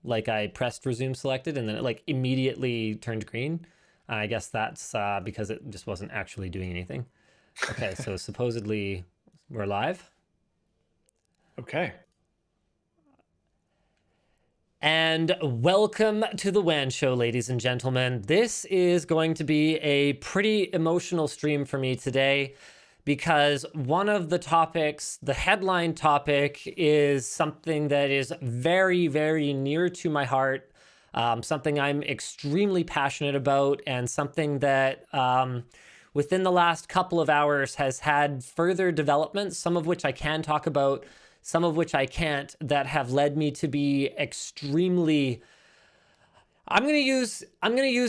like I pressed resume selected and then it like immediately turned green. I guess that's because it just wasn't actually doing anything. Okay, so supposedly we're live. Okay. And welcome to the WAN show, ladies and gentlemen. This is going to be a pretty emotional stream for me today because one of the topics, the headline topic, is something that is very, very near to my heart, something I'm extremely passionate about, and something that within the last couple of hours has had further developments, some of which I can talk about, some of which I can't, that have led me to be extremely, I'm going to use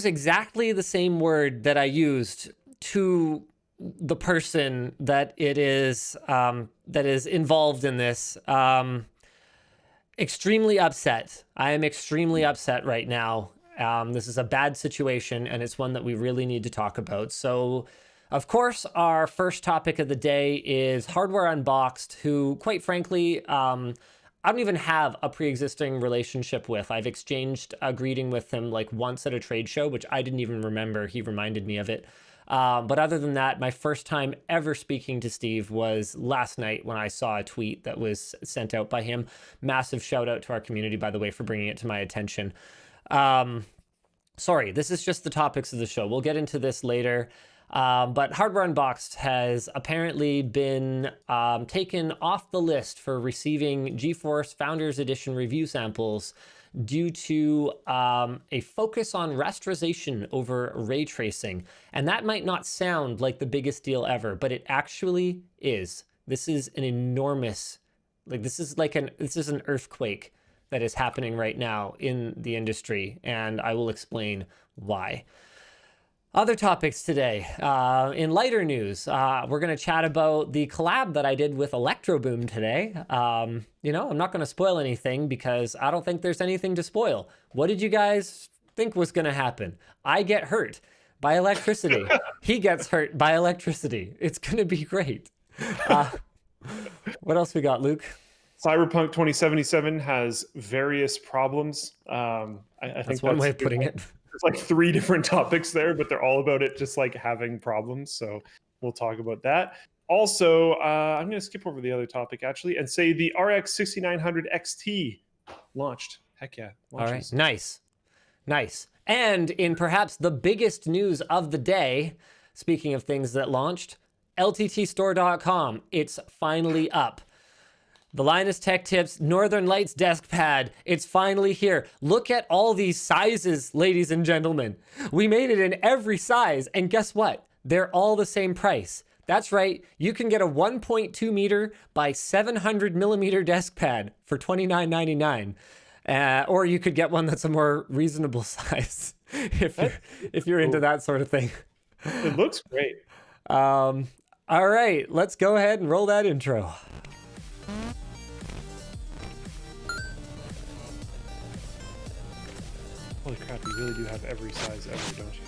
exactly the same word that I used to the person that is involved in this. Extremely upset. I am extremely upset right now. This is a bad situation, and it's one that we really need to talk about. So, of course, our first topic of the day is Hardware Unboxed, who, quite frankly, I don't even have a pre-existing relationship with. I've exchanged a greeting with him like once at a trade show, which I didn't even remember. He reminded me of it. But other than that, my first time ever speaking to Steve was last night when I saw a tweet that was sent out by him. Massive shout out to our community, by the way, for bringing it to my attention. Sorry, this is just the topics of the show. We'll get into this later. But Hardware Unboxed has apparently been taken off the list for receiving GeForce Founders Edition review samples due to a focus on rasterization over ray tracing. And that might not sound like the biggest deal ever, but it actually is. This is an enormous, this is an earthquake that is happening right now in the industry, and I will explain why. Other topics today. In lighter news, we're going to chat about the collab that I did with Electroboom today. I'm not going to spoil anything because I don't think there's anything to spoil. What did you guys think was going to happen? I get hurt by electricity. He gets hurt by electricity. It's going to be great. What else we got, Luke? Cyberpunk 2077 has various problems. I think that's one way of putting it. There's like 3 different topics there, but they're all about it just like having problems. So we'll talk about that. Also, I'm going to skip over the other topic actually and say the RX 6900 XT launched. Heck yeah. All Launches. right. Nice. And in perhaps the biggest news of the day, speaking of things that launched, LTTstore.com. It's finally up. The Linus Tech Tips Northern Lights desk pad. It's finally here. Look at all these sizes, ladies and gentlemen. We made it in every size, and guess what? They're all the same price. That's right. You can get a 1.2 meter by 700 millimeter desk pad for $29.99. Or you could get one that's a more reasonable size if you're into that sort of thing. It looks great. All right, let's go ahead and roll that intro. Holy crap, you really do have every size ever, don't you?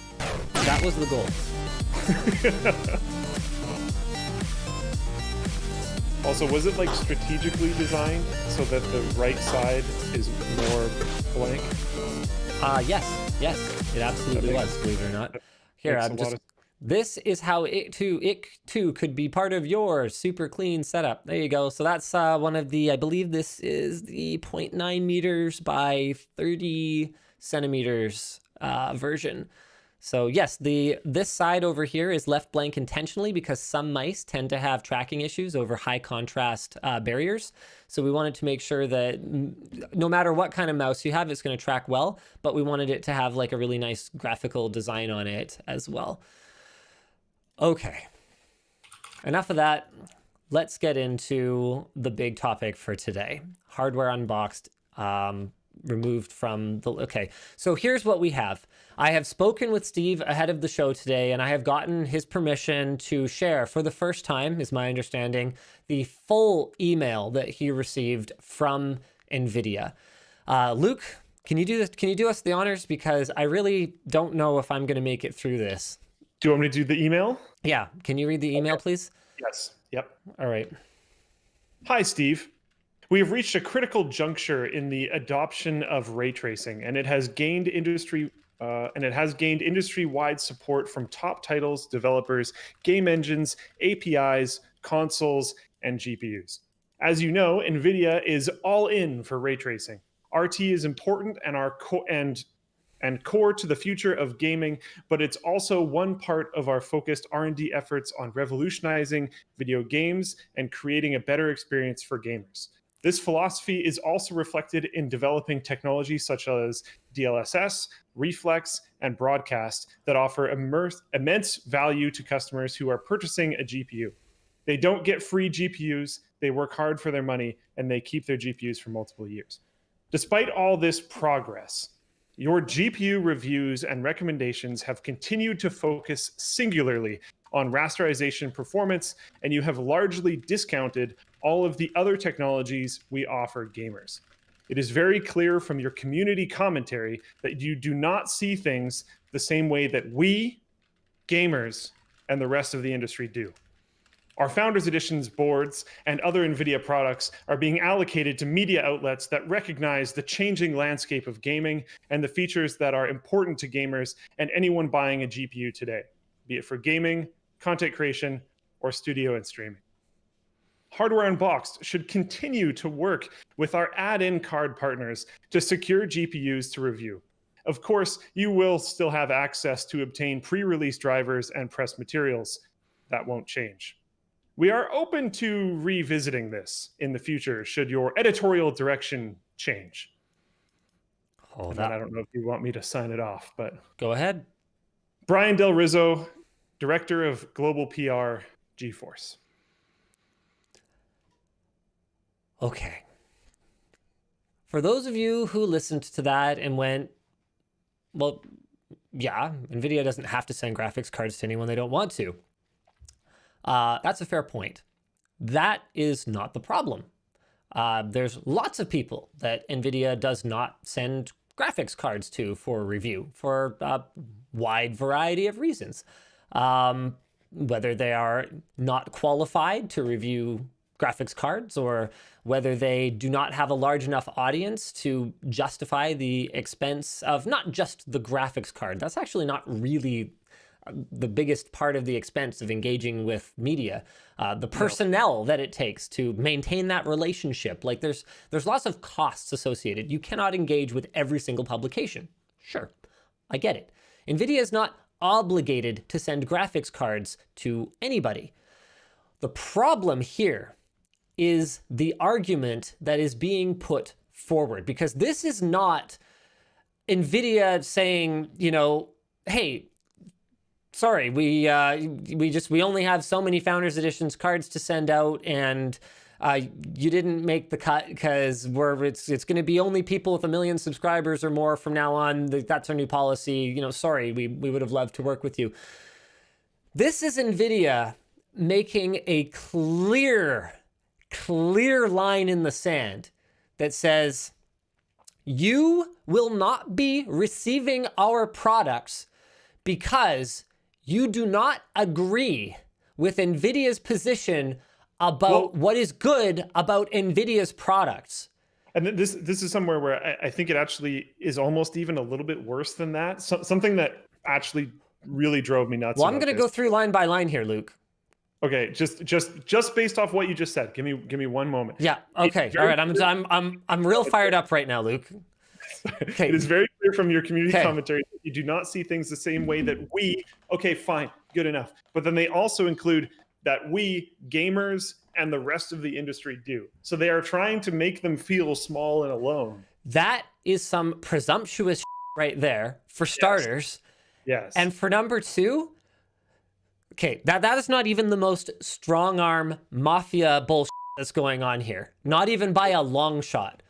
That was the goal. Also, was it like strategically designed so that the right side is more blank? Yes, it absolutely was, believe it or not. Here, this is how it too could be part of your super clean setup. There you go. So that's one of the, I believe this is the 0.9 meters by 30 centimeters version. So yes, this side over here is left blank intentionally because some mice tend to have tracking issues over high contrast barriers. So we wanted to make sure that no matter what kind of mouse you have, it's going to track well, but we wanted it to have like a really nice graphical design on it as well. Okay, enough of that. Let's get into the big topic for today. Hardware Unboxed, removed from the... Okay, so here's what we have. I have spoken with Steve ahead of the show today, and I have gotten his permission to share for the first time, is my understanding, the full email that he received from Nvidia. Luke, can you do this? Can you do us the honors? Because I really don't know if I'm going to make it through this. Do you want me to do the email? Yeah. Can you read the email, please? Yes. Yep. All right. Hi, Steve. We have reached a critical juncture in the adoption of ray tracing, and it has gained industry-wide support from top titles, developers, game engines, APIs, consoles, and GPUs. As you know, Nvidia is all in for ray tracing. RT is important and core to the future of gaming, but it's also one part of our focused R&D efforts on revolutionizing video games and creating a better experience for gamers. This philosophy is also reflected in developing technologies such as DLSS, Reflex, and Broadcast that offer immense value to customers who are purchasing a GPU. They don't get free GPUs, they work hard for their money, and they keep their GPUs for multiple years. Despite all this progress, your GPU reviews and recommendations have continued to focus singularly on rasterization performance, and you have largely discounted all of the other technologies we offer gamers. It is very clear from your community commentary that you do not see things the same way that we, gamers, and the rest of the industry do. Our Founders Editions boards and other NVIDIA products are being allocated to media outlets that recognize the changing landscape of gaming and the features that are important to gamers and anyone buying a GPU today, be it for gaming, content creation, or studio and streaming. Hardware Unboxed should continue to work with our add-in card partners to secure GPUs to review. Of course, you will still have access to obtain pre-release drivers and press materials. That won't change. We are open to revisiting this in the future should your editorial direction change. I don't know if you want me to sign it off, but go ahead. Brian Del Rizzo, Director of Global PR, GeForce. Okay. For those of you who listened to that and went, well, yeah, NVIDIA doesn't have to send graphics cards to anyone they don't want to. That's a fair point. That is not the problem. There's lots of people that NVIDIA does not send graphics cards to for review for a wide variety of reasons. Whether they are not qualified to review graphics cards or whether they do not have a large enough audience to justify the expense of not just the graphics card. That's actually not really the biggest part of the expense of engaging with media, the personnel that it takes to maintain that relationship. Like there's lots of costs associated. You cannot engage with every single publication. Sure, I get it. NVIDIA is not obligated to send graphics cards to anybody. The problem here is the argument that is being put forward, because this is not NVIDIA saying, you know, hey, sorry, we only have so many Founders Editions cards to send out, and you didn't make the cut because it's going to be only people with 1 million subscribers or more from now on. That's our new policy. You know, sorry, we would have loved to work with you. This is NVIDIA making a clear line in the sand that says you will not be receiving our products because you do not agree with NVIDIA's position about what is good about NVIDIA's products. And this is somewhere where I think it actually is almost even a little bit worse than that. Something that actually really drove me nuts. Well, I'm going to go through line by line here, Luke. Okay, just based off what you just said, give me one moment. Yeah. Okay. All right. I'm real fired up right now, Luke. Okay. It is very clear from your community commentary that you do not see things the same way that we. Okay, fine, good enough. But then they also include that we gamers and the rest of the industry do. So they are trying to make them feel small and alone. That is some presumptuous right there, for starters. Yes. And for number two, okay, that is not even the most strong arm mafia bullshit that's going on here. Not even by a long shot.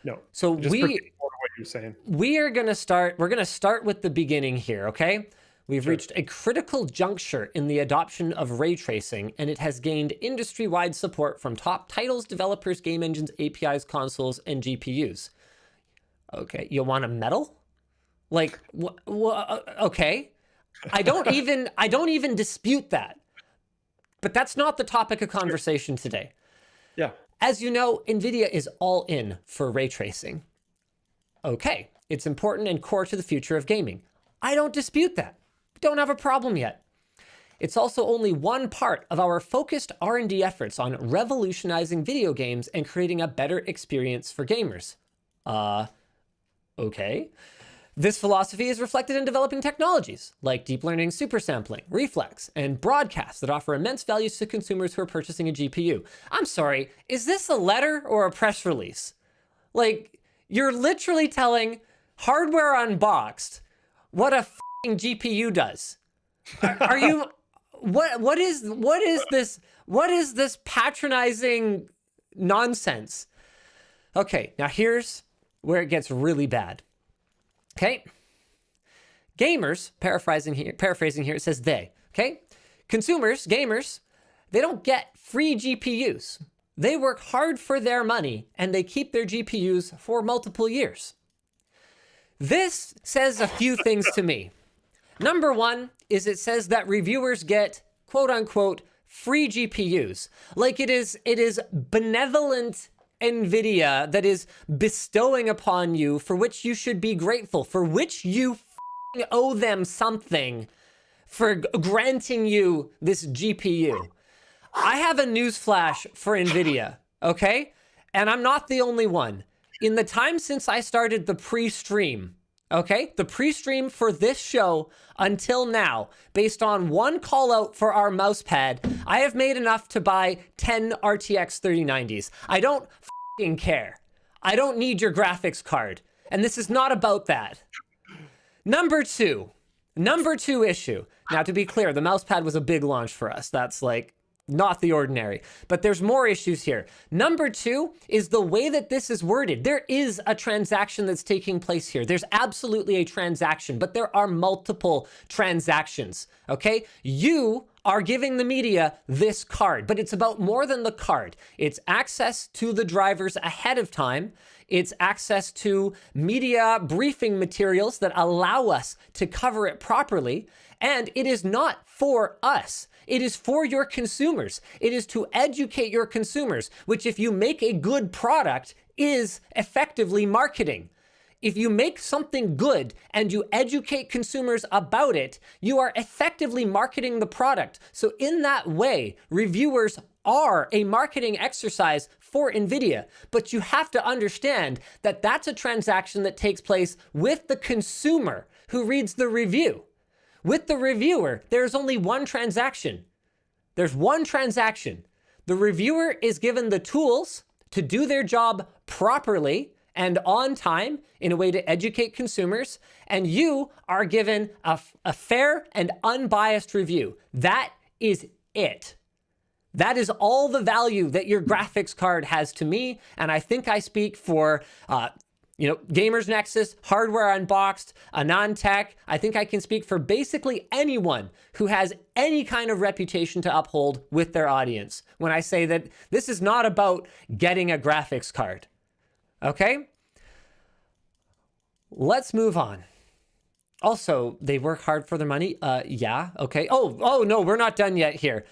No. So what you're saying. We're going to start with the beginning here, okay? We've reached a critical juncture in the adoption of ray tracing, and it has gained industry-wide support from top titles, developers, game engines, APIs, consoles, and GPUs. Okay, you want a medal? Like, okay. I don't even dispute that. But that's not the topic of conversation today. Yeah. As you know, Nvidia is all in for ray tracing. Okay, it's important and core to the future of gaming. I don't dispute that. Don't have a problem yet. It's also only one part of our focused R&D efforts on revolutionizing video games and creating a better experience for gamers. Okay. This philosophy is reflected in developing technologies like deep learning, supersampling, reflex, and broadcast that offer immense values to consumers who are purchasing a GPU. I'm sorry, is this a letter or a press release? Like, you're literally telling Hardware Unboxed what a f***ing GPU does. Are you... What is this patronizing nonsense? Okay, now here's where it gets really bad. Okay? Gamers, paraphrasing here, it says they, okay? Consumers, gamers, they don't get free GPUs. They work hard for their money and they keep their GPUs for multiple years. This says a few things to me. Number one is it says that reviewers get, quote unquote, free GPUs. Like it is benevolent Nvidia that is bestowing upon you for which you should be grateful, for which you owe them something for granting you this GPU. I have a newsflash for Nvidia, okay? And I'm not the only one. In the time since I started the pre-stream, okay, the pre-stream for this show until now, based on one call out for our mousepad, I have made enough to buy 10 RTX 3090s. I don't f***ing care. I don't need your graphics card. And this is not about that. Number two issue. Now, to be clear, the mousepad was a big launch for us. That's like not the ordinary, but there's more issues here. Number two is the way that this is worded. There is a transaction that's taking place here. There's absolutely a transaction, but there are multiple transactions, okay? You are giving the media this card, but it's about more than the card. It's access to the drivers ahead of time. It's access to media briefing materials that allow us to cover it properly. And it is not for us. It is for your consumers. It is to educate your consumers, which if you make a good product is effectively marketing. If you make something good and you educate consumers about it, you are effectively marketing the product. So in that way, reviewers are a marketing exercise for Nvidia, but you have to understand that that's a transaction that takes place with the consumer who reads the review. With the reviewer, there's only one transaction. There's one transaction. The reviewer is given the tools to do their job properly and on time in a way to educate consumers, and you are given a fair and unbiased review. That is it. That is all the value that your graphics card has to me, and I think I speak for Gamers Nexus, Hardware Unboxed, AnonTech. I think I can speak for basically anyone who has any kind of reputation to uphold with their audience when I say that this is not about getting a graphics card. Okay? Let's move on. Also, they work hard for their money. Yeah, okay. Oh no, we're not done yet here.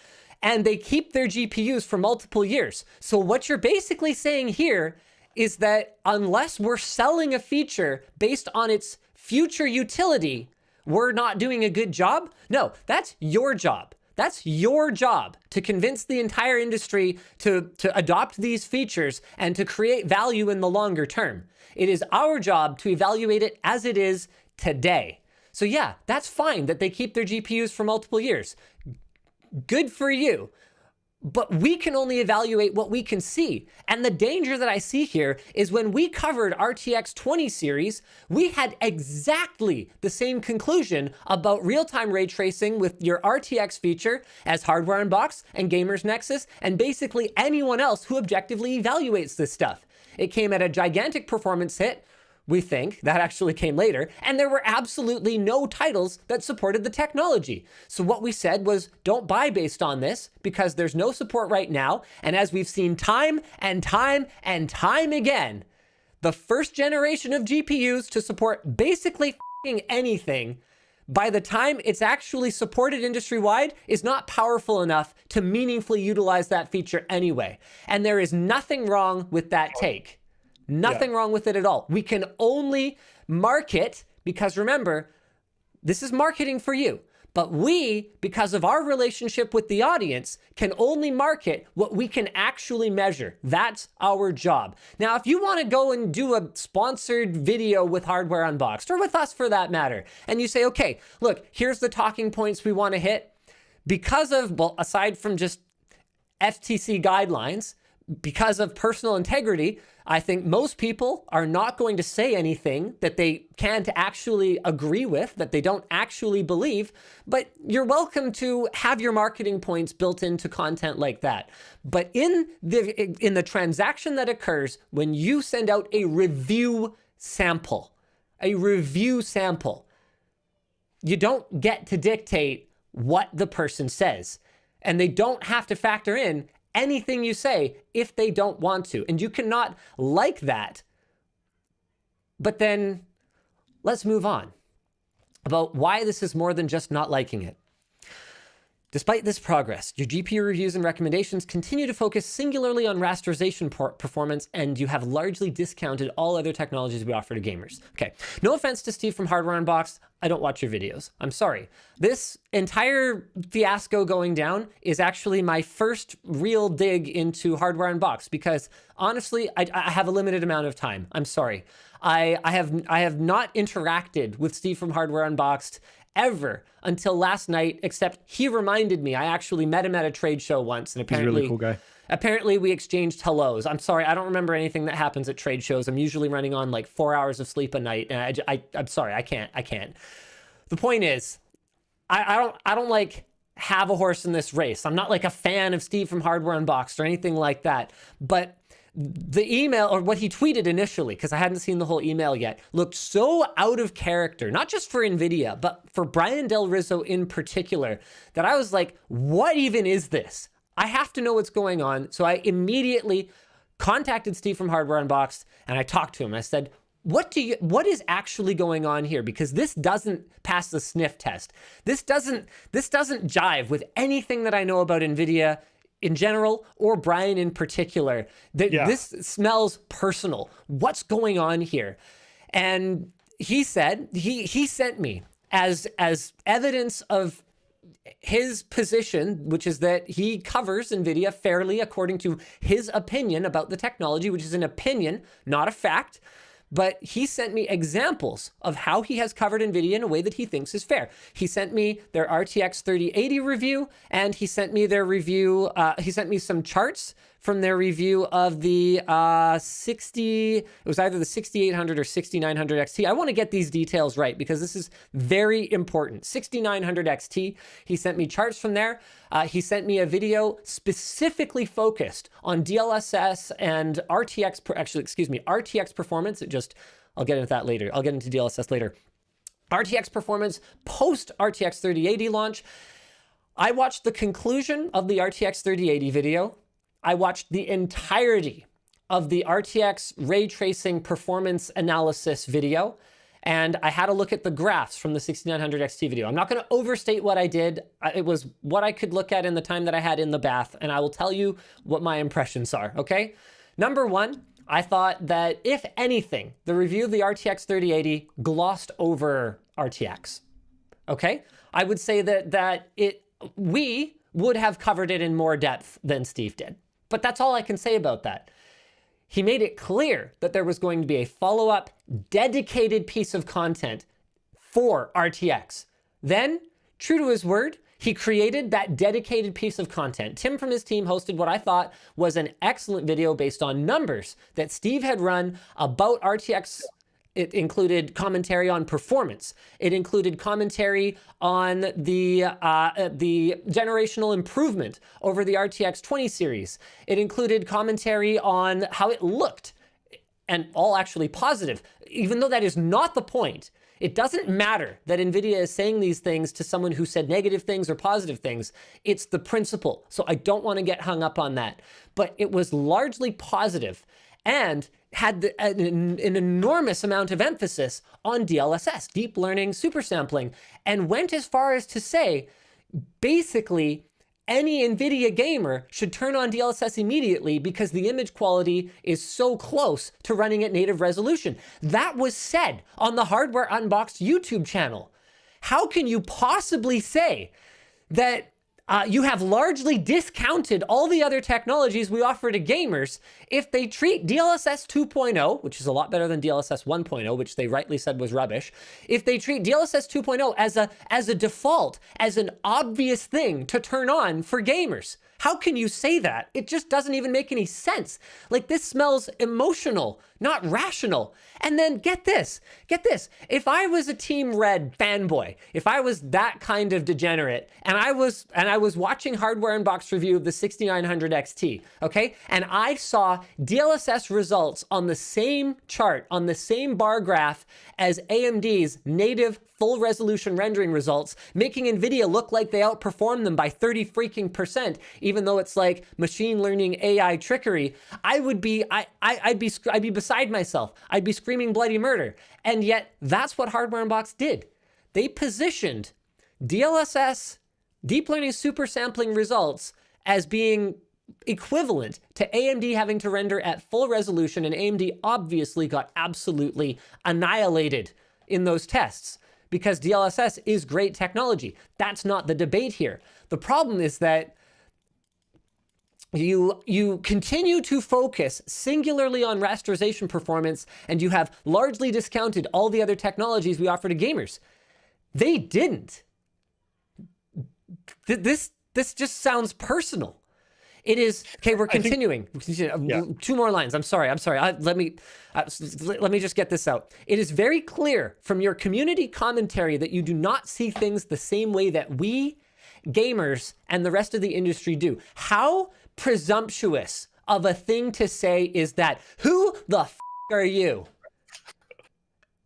And they keep their GPUs for multiple years. So what you're basically saying here is that unless we're selling a feature based on its future utility, we're not doing a good job? No, that's your job. That's your job to convince the entire industry to adopt these features and to create value in the longer term. It is our job to evaluate it as it is today. So yeah, that's fine that they keep their GPUs for multiple years. Good for you. But we can only evaluate what we can see. And the danger that I see here is when we covered RTX 20 series, we had exactly the same conclusion about real-time ray tracing with your RTX feature as Hardware Unboxed and Gamers Nexus and basically anyone else who objectively evaluates this stuff. It came at a gigantic performance hit. We think that actually came later, and there were absolutely no titles that supported the technology. So what we said was don't buy based on this because there's no support right now. And as we've seen time and time and time again, the first generation of GPUs to support basically anything by the time it's actually supported industry-wide, is not powerful enough to meaningfully utilize that feature anyway. And there is nothing wrong with that take. Nothing wrong with it at all. We can only market, because remember, this is marketing for you. But we, because of our relationship with the audience, can only market what we can actually measure. That's our job. Now, if you want to go and do a sponsored video with Hardware Unboxed, or with us for that matter, and you say, okay, look, here's the talking points we want to hit. Because of, well, aside from just FTC guidelines, because of personal integrity, I think most people are not going to say anything that they can't actually agree with, that they don't actually believe, but you're welcome to have your marketing points built into content like that. But in the transaction that occurs when you send out a review sample, you don't get to dictate what the person says, and they don't have to factor in anything you say if they don't want to. And you cannot like that. But then let's move on about why this is more than just not liking it. Despite this progress, your GPU reviews and recommendations continue to focus singularly on rasterization performance, and you have largely discounted all other technologies we offer to gamers. Okay, no offense to Steve from Hardware Unboxed, I don't watch your videos. I'm sorry. This entire fiasco going down is actually my first real dig into Hardware Unboxed, because honestly, I have a limited amount of time. I'm sorry. I have not interacted with Steve from Hardware Unboxed ever until last night, except he reminded me. I actually met him at a trade show once, and apparently, he's a really cool guy. Apparently we exchanged hellos. I'm sorry, I don't remember anything that happens at trade shows. I'm usually running on like 4 hours of sleep a night, and I'm sorry, I can't. The point is, I don't like have a horse in this race. I'm not like a fan of Steve from Hardware Unboxed or anything like that, but the email, or what he tweeted initially, because I hadn't seen the whole email yet, looked so out of character, not just for Nvidia, but for Brian Del Rizzo in particular, that I was like, what even is this? I have to know what's going on. So I immediately contacted Steve from Hardware Unboxed, and I talked to him. I said, what is actually going on here? Because this doesn't pass the sniff test. This doesn't jive with anything that I know about Nvidia in general, or Brian in particular. This smells personal. What's going on here? And he said, he sent me as evidence of his position, which is that he covers Nvidia fairly according to his opinion about the technology, which is an opinion, not a fact. But he sent me examples of how he has covered Nvidia in a way that he thinks is fair. He sent me their RTX 3080 review, and he sent me their review. He sent me some charts from their review of the it was either the 6800 or 6900 XT. I want to get these details right because this is very important. 6900 XT. He sent me charts from there. He sent me a video specifically focused on DLSS and RTX performance. I'll get into that later. I'll get into DLSS later. RTX performance post RTX 3080 launch. I watched the conclusion of the RTX 3080 video. I watched the entirety of the RTX ray tracing performance analysis video, and I had a look at the graphs from the 6900 XT video. I'm not going to overstate what I did. It was what I could look at in the time that I had in the bath, and I will tell you what my impressions are, okay? Number one, I thought that if anything, the review of the RTX 3080 glossed over RTX, okay? I would say that we would have covered it in more depth than Steve did. But that's all I can say about that. He made it clear that there was going to be a follow-up dedicated piece of content for RTX. Then, true to his word, he created that dedicated piece of content. Tim from his team hosted what I thought was an excellent video based on numbers that Steve had run about RTX. It included commentary on performance. It included commentary on the generational improvement over the RTX 20 series. It included commentary on how it looked, and all actually positive, even though that is not the point. It doesn't matter that NVIDIA is saying these things to someone who said negative things or positive things. It's the principle. So I don't want to get hung up on that. But it was largely positive. And had an enormous amount of emphasis on DLSS, deep learning, super sampling, and went as far as to say, basically, any NVIDIA gamer should turn on DLSS immediately because the image quality is so close to running at native resolution. That was said on the Hardware Unboxed YouTube channel. How can you possibly say that you have largely discounted all the other technologies we offer to gamers if they treat DLSS 2.0, which is a lot better than DLSS 1.0, which they rightly said was rubbish, if they treat DLSS 2.0 as a default, as an obvious thing to turn on for gamers? How can you say that? It just doesn't even make any sense. Like, this smells emotional, not rational. And then get this. If I was a Team Red fanboy, if I was that kind of degenerate, and I was watching Hardware Unboxed review of the 6900 XT, okay? And I saw DLSS results on the same chart, on the same bar graph as AMD's native full resolution rendering results, making Nvidia look like they outperform them by 30% even though it's like machine learning AI trickery, I'd be beside myself. I'd be screaming bloody murder. And yet that's what Hardware Unboxed did. They positioned DLSS, deep learning super sampling results, as being equivalent to AMD having to render at full resolution, and AMD obviously got absolutely annihilated in those tests because DLSS is great technology. That's not the debate here. The problem is that you continue to focus singularly on rasterization performance, and you have largely discounted all the other technologies we offer to gamers. They didn't. This just sounds personal. It is, okay, we're continuing. Two more lines. I'm sorry. Let me just get this out. It is very clear from your community commentary that you do not see things the same way that we, gamers, and the rest of the industry do. How presumptuous of a thing to say is that? Who the f are you?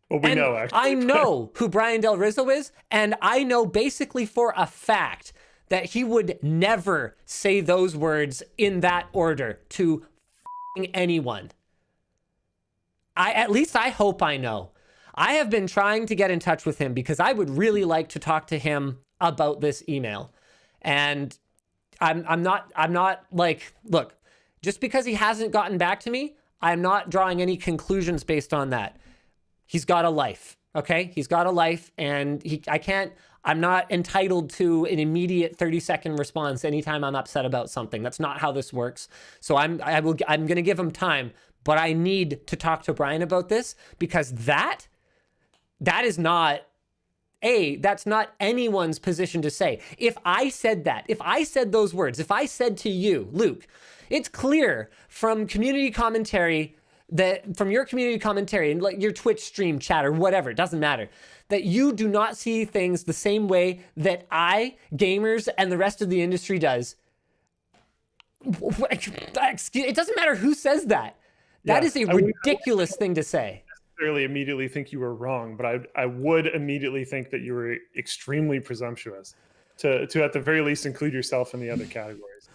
Well, we know, actually. I know who Brian Del Rizzo is, and I know basically for a fact that he would never say those words in that order to anyone. At least I hope I know. I have been trying to get in touch with him because I would really like to talk to him about this email. And I'm not like, look, just because he hasn't gotten back to me, I'm not drawing any conclusions based on that. He's got a life, okay? He's got a life, and I'm not entitled to an immediate 30-second response anytime I'm upset about something. That's not how this works. So I'm going to give him time, but I need to talk to Brian about this, because that is not, that's not anyone's position to say. If I said that, if I said those words, if I said to you, Luke, it's clear from community commentary, that from your community commentary and like your Twitch stream chat or whatever, it doesn't matter, that you do not see things the same way that I, gamers, and the rest of the industry does. It doesn't matter who says that. That is a ridiculous thing to say. Necessarily immediately think you were wrong, but I would immediately think that you were extremely presumptuous to at the very least include yourself in the other categories.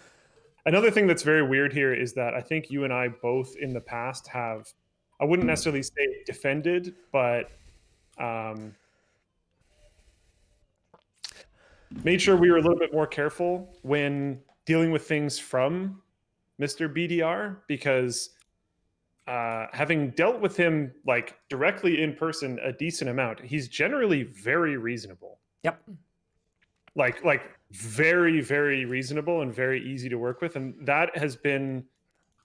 Another thing that's very weird here is that I think you and I both in the past have, I wouldn't necessarily say defended, but made sure we were a little bit more careful when dealing with things from Mr. BDR, because having dealt with him like directly in person a decent amount, he's generally very reasonable. Yep. Like very, very reasonable and very easy to work with. And that has been,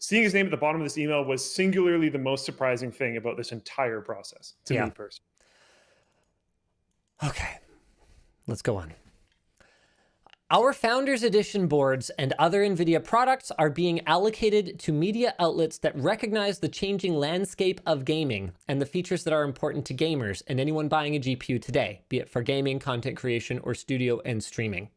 seeing his name at the bottom of this email was singularly the most surprising thing about this entire process to me personally. Okay, let's go on. Our Founders Edition boards and other NVIDIA products are being allocated to media outlets that recognize the changing landscape of gaming and the features that are important to gamers and anyone buying a GPU today, be it for gaming, content creation, or studio and streaming,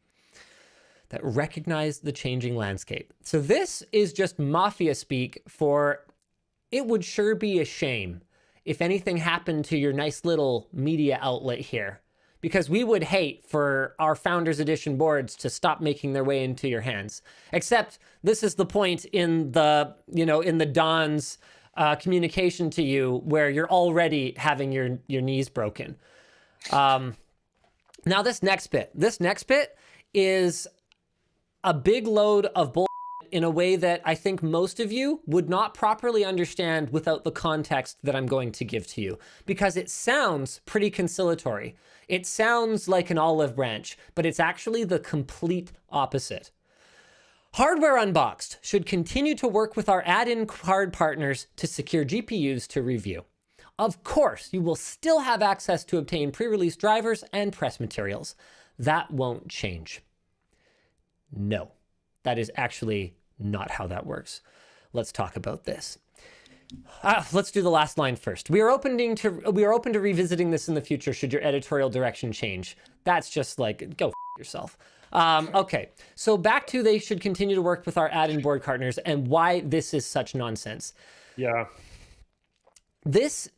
that recognize the changing landscape. So this is just mafia speak for, it would sure be a shame if anything happened to your nice little media outlet here, because we would hate for our Founders Edition boards to stop making their way into your hands. Except this is the point in the, in the Don's communication to you where you're already having your knees broken. Now this next bit is a big load of bull in a way that I think most of you would not properly understand without the context that I'm going to give to you, because it sounds pretty conciliatory. It sounds like an olive branch, but it's actually the complete opposite. Hardware Unboxed should continue to work with our add-in card partners to secure GPUs to review. Of course, you will still have access to obtain pre-release drivers and press materials. That won't change. No, that is actually not how that works. Let's talk about this. Let's do the last line first. We are open to revisiting this in the future should your editorial direction change. That's just like, go yourself. Okay, so back to they should continue to work with our add-in board partners and why this is such nonsense. Yeah. This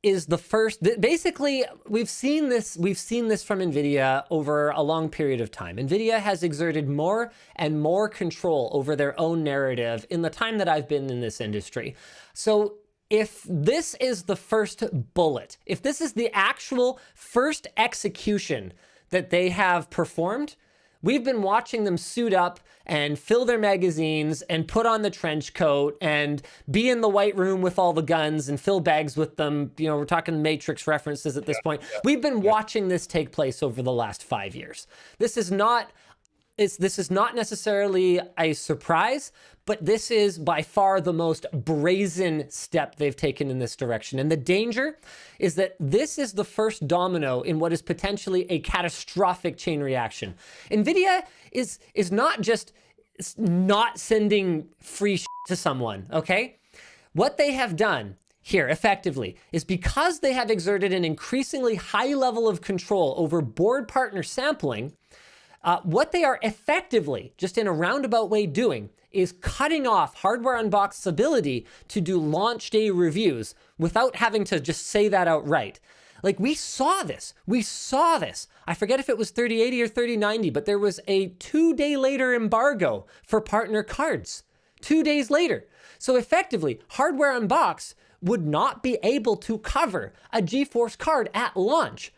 is the first, basically, we've seen this from Nvidia over a long period of time. Nvidia has exerted more and more control over their own narrative in the time that I've been in this industry. So if this is the first bullet, if this is the actual first execution that they have performed, we've been watching them suit up and fill their magazines and put on the trench coat and be in the white room with all the guns and fill bags with them. You know, we're talking Matrix references at this point. We've been watching this take place over the last 5 years. This is not necessarily a surprise, but this is by far the most brazen step they've taken in this direction. And the danger is that this is the first domino in what is potentially a catastrophic chain reaction. Nvidia is not just not sending free shit to someone, okay? What they have done here effectively is because they have exerted an increasingly high level of control over board partner sampling, what they are effectively, just in a roundabout way doing, is cutting off Hardware Unboxed's ability to do launch day reviews without having to just say that outright. Like, we saw this. I forget if it was 3080 or 3090, but there was a 2-day later embargo for partner cards. 2 days later. So effectively, Hardware Unboxed would not be able to cover a GeForce card at launch.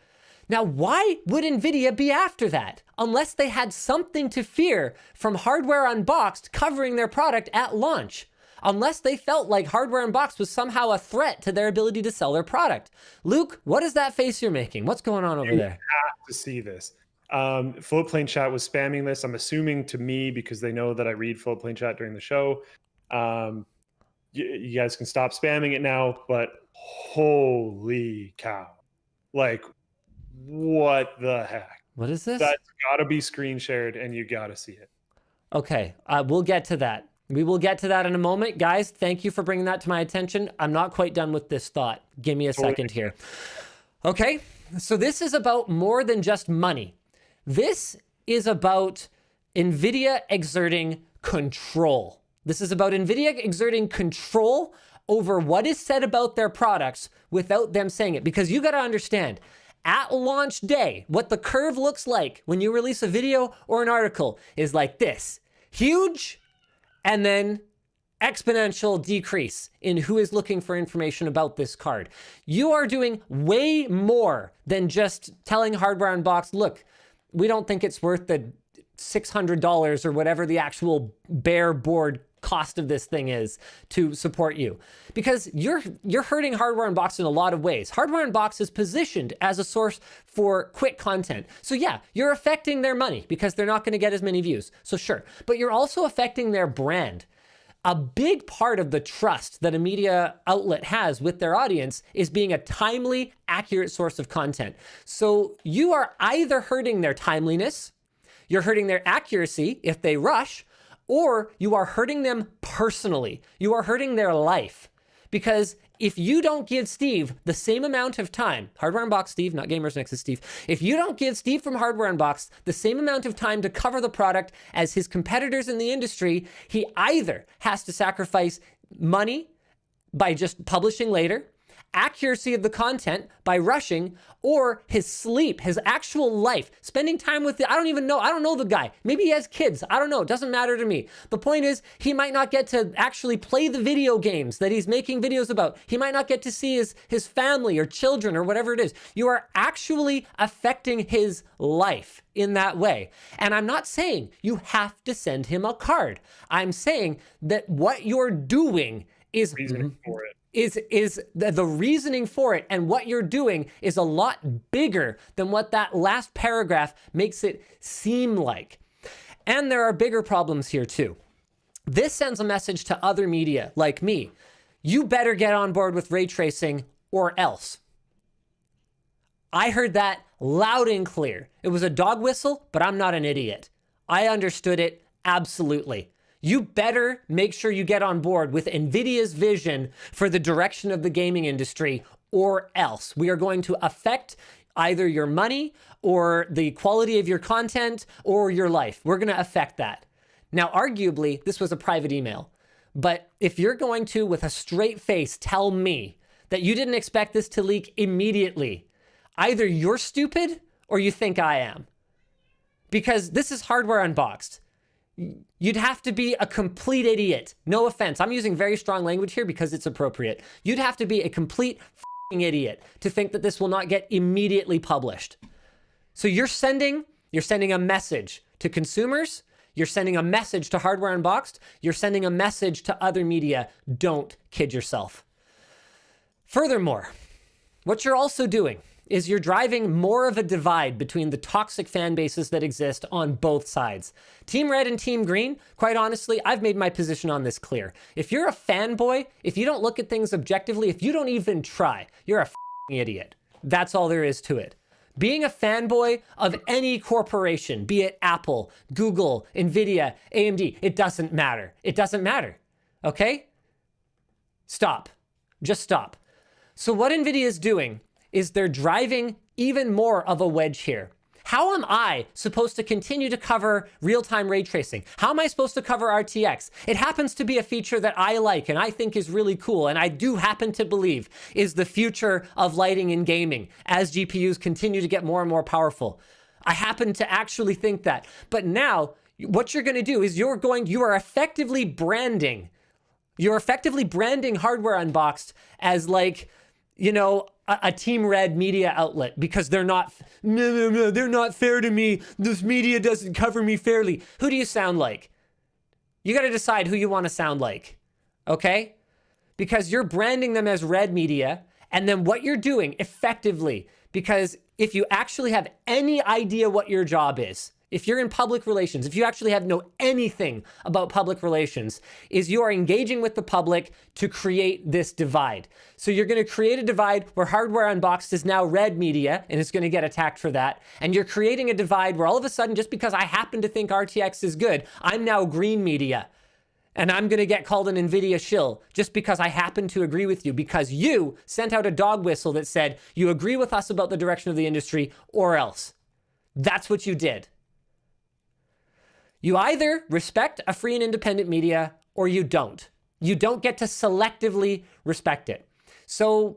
Now, why would Nvidia be after that? Unless they had something to fear from Hardware Unboxed covering their product at launch. Unless they felt like Hardware Unboxed was somehow a threat to their ability to sell their product. Luke, what is that face you're making? What's going on over there? You have to see this. Floatplane Chat was spamming this, I'm assuming to me, because they know that I read Floatplane Chat during the show. You guys can stop spamming it now, but holy cow. Like, what the heck? What is this? That's got to be screen shared, and you got to see it. Okay, we'll get to that. We will get to that in a moment. Guys, thank you for bringing that to my attention. I'm not quite done with this thought. Give me a second here. Okay, so this is about more than just money. This is about Nvidia exerting control. This is about Nvidia exerting control over what is said about their products without them saying it. Because you got to understand, at launch day, what the curve looks like when you release a video or an article is like this. Huge, and then exponential decrease in who is looking for information about this card. You are doing way more than just telling Hardware Unboxed, look, we don't think it's worth the $600 or whatever the actual bare board cost of this thing is to support you, because you're hurting Hardware Unboxed in a lot of ways. Hardware Unboxed is positioned as a source for quick content. So yeah, you're affecting their money because they're not going to get as many views. So sure, but you're also affecting their brand. A big part of the trust that a media outlet has with their audience is being a timely, accurate source of content. So you are either hurting their timeliness, you're hurting their accuracy if they rush, or you are hurting them personally. You are hurting their life. Because if you don't give Steve the same amount of time, Hardware Unboxed Steve, not Gamers Nexus Steve, if you don't give Steve from Hardware Unboxed the same amount of time to cover the product as his competitors in the industry, he either has to sacrifice money by just publishing later, accuracy of the content by rushing, or his sleep, his actual life, spending time with I don't know the guy. Maybe he has kids. I don't know. It doesn't matter to me. The point is, he might not get to actually play the video games that he's making videos about. He might not get to see his family or children or whatever it is. You are actually affecting his life in that way. And I'm not saying you have to send him a card. I'm saying that what you're doing is reasoning for it. Is the reasoning for it, and what you're doing is a lot bigger than what that last paragraph makes it seem like. And there are bigger problems here too. This sends a message to other media like me. You better get on board with ray tracing or else. I heard that loud and clear. It was a dog whistle, but I'm not an idiot. I understood it absolutely. You better make sure you get on board with Nvidia's vision for the direction of the gaming industry, or else we are going to affect either your money or the quality of your content or your life. We're going to affect that. Now, arguably, this was a private email, but if you're going to, with a straight face, tell me that you didn't expect this to leak immediately, either you're stupid or you think I am. Because this is Hardware Unboxed. You'd have to be a complete idiot. No offense. I'm using very strong language here because it's appropriate. You'd have to be a complete f***ing idiot to think that this will not get immediately published. So you're sending a message to consumers. You're sending a message to Hardware Unboxed. You're sending a message to other media. Don't kid yourself. Furthermore, what you're also doing is you're driving more of a divide between the toxic fan bases that exist on both sides. Team Red and Team Green, quite honestly, I've made my position on this clear. If you're a fanboy, if you don't look at things objectively, if you don't even try, you're a f***ing idiot. That's all there is to it. Being a fanboy of any corporation, be it Apple, Google, Nvidia, AMD, it doesn't matter. It doesn't matter. Okay? Stop. Just stop. So what Nvidia is doing is they're driving even more of a wedge here. How am I supposed to continue to cover real-time ray tracing? How am I supposed to cover RTX? It happens to be a feature that I like and I think is really cool, and I do happen to believe is the future of lighting in gaming as GPUs continue to get more and more powerful. I happen to actually think that. But now, what you're gonna do is you are effectively branding Hardware Unboxed as like, you know, a Team Red media outlet because they're not fair to me. This media doesn't cover me fairly. Who do you sound like? You got to decide who you want to sound like, okay? Because you're branding them as red media, and then what you're doing effectively, because if you actually have any idea what your job is, if you're in public relations, if you actually know anything about public relations, is you are engaging with the public to create this divide. So you're going to create a divide where Hardware Unboxed is now red media and it's going to get attacked for that. And you're creating a divide where all of a sudden, just because I happen to think RTX is good, I'm now green media. And I'm going to get called an Nvidia shill just because I happen to agree with you, because you sent out a dog whistle that said, you agree with us about the direction of the industry or else. That's what you did. You either respect a free and independent media or you don't. You don't get to selectively respect it. So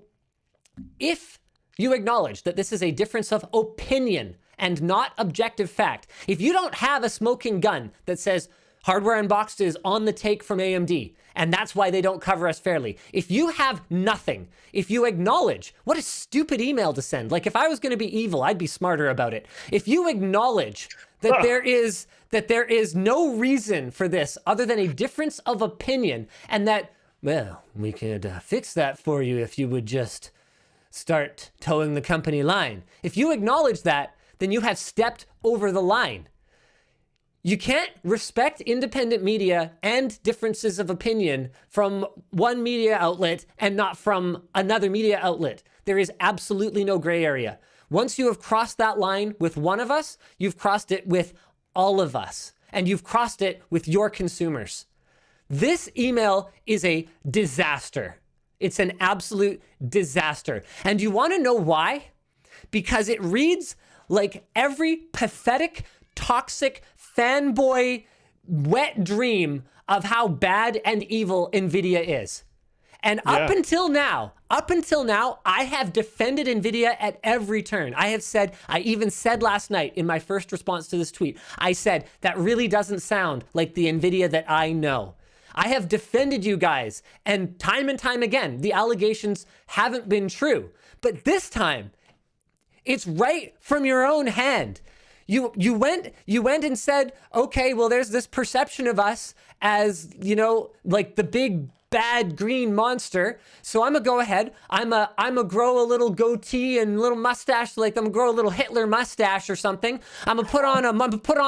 if you acknowledge that this is a difference of opinion and not objective fact, if you don't have a smoking gun that says Hardware Unboxed is on the take from AMD, and that's why they don't cover us fairly. If you have nothing, if you acknowledge, what a stupid email to send. Like if I was going to be evil, I'd be smarter about it. If you acknowledge that there is no reason for this other than a difference of opinion, and that, well, we could fix that for you if you would just start towing the company line. If you acknowledge that, then you have stepped over the line. You can't respect independent media and differences of opinion from one media outlet and not from another media outlet. There is absolutely no gray area. Once you have crossed that line with one of us, you've crossed it with all of us, and you've crossed it with your consumers. This email is a disaster. It's an absolute disaster. And you want to know why? Because it reads like every pathetic, toxic, fanboy wet dream of how bad and evil Nvidia is. And up until now, I have defended NVIDIA at every turn. I even said last night in my first response to this tweet, I said, that really doesn't sound like the NVIDIA that I know. I have defended you guys, and time again, the allegations haven't been true. But this time, it's right from your own hand. You went and said, okay, well, there's this perception of us as, like the big bad green monster. So I'm gonna go ahead. I'm gonna grow a little goatee and little mustache, like I'm gonna grow a little Hitler mustache or something. I'm gonna put on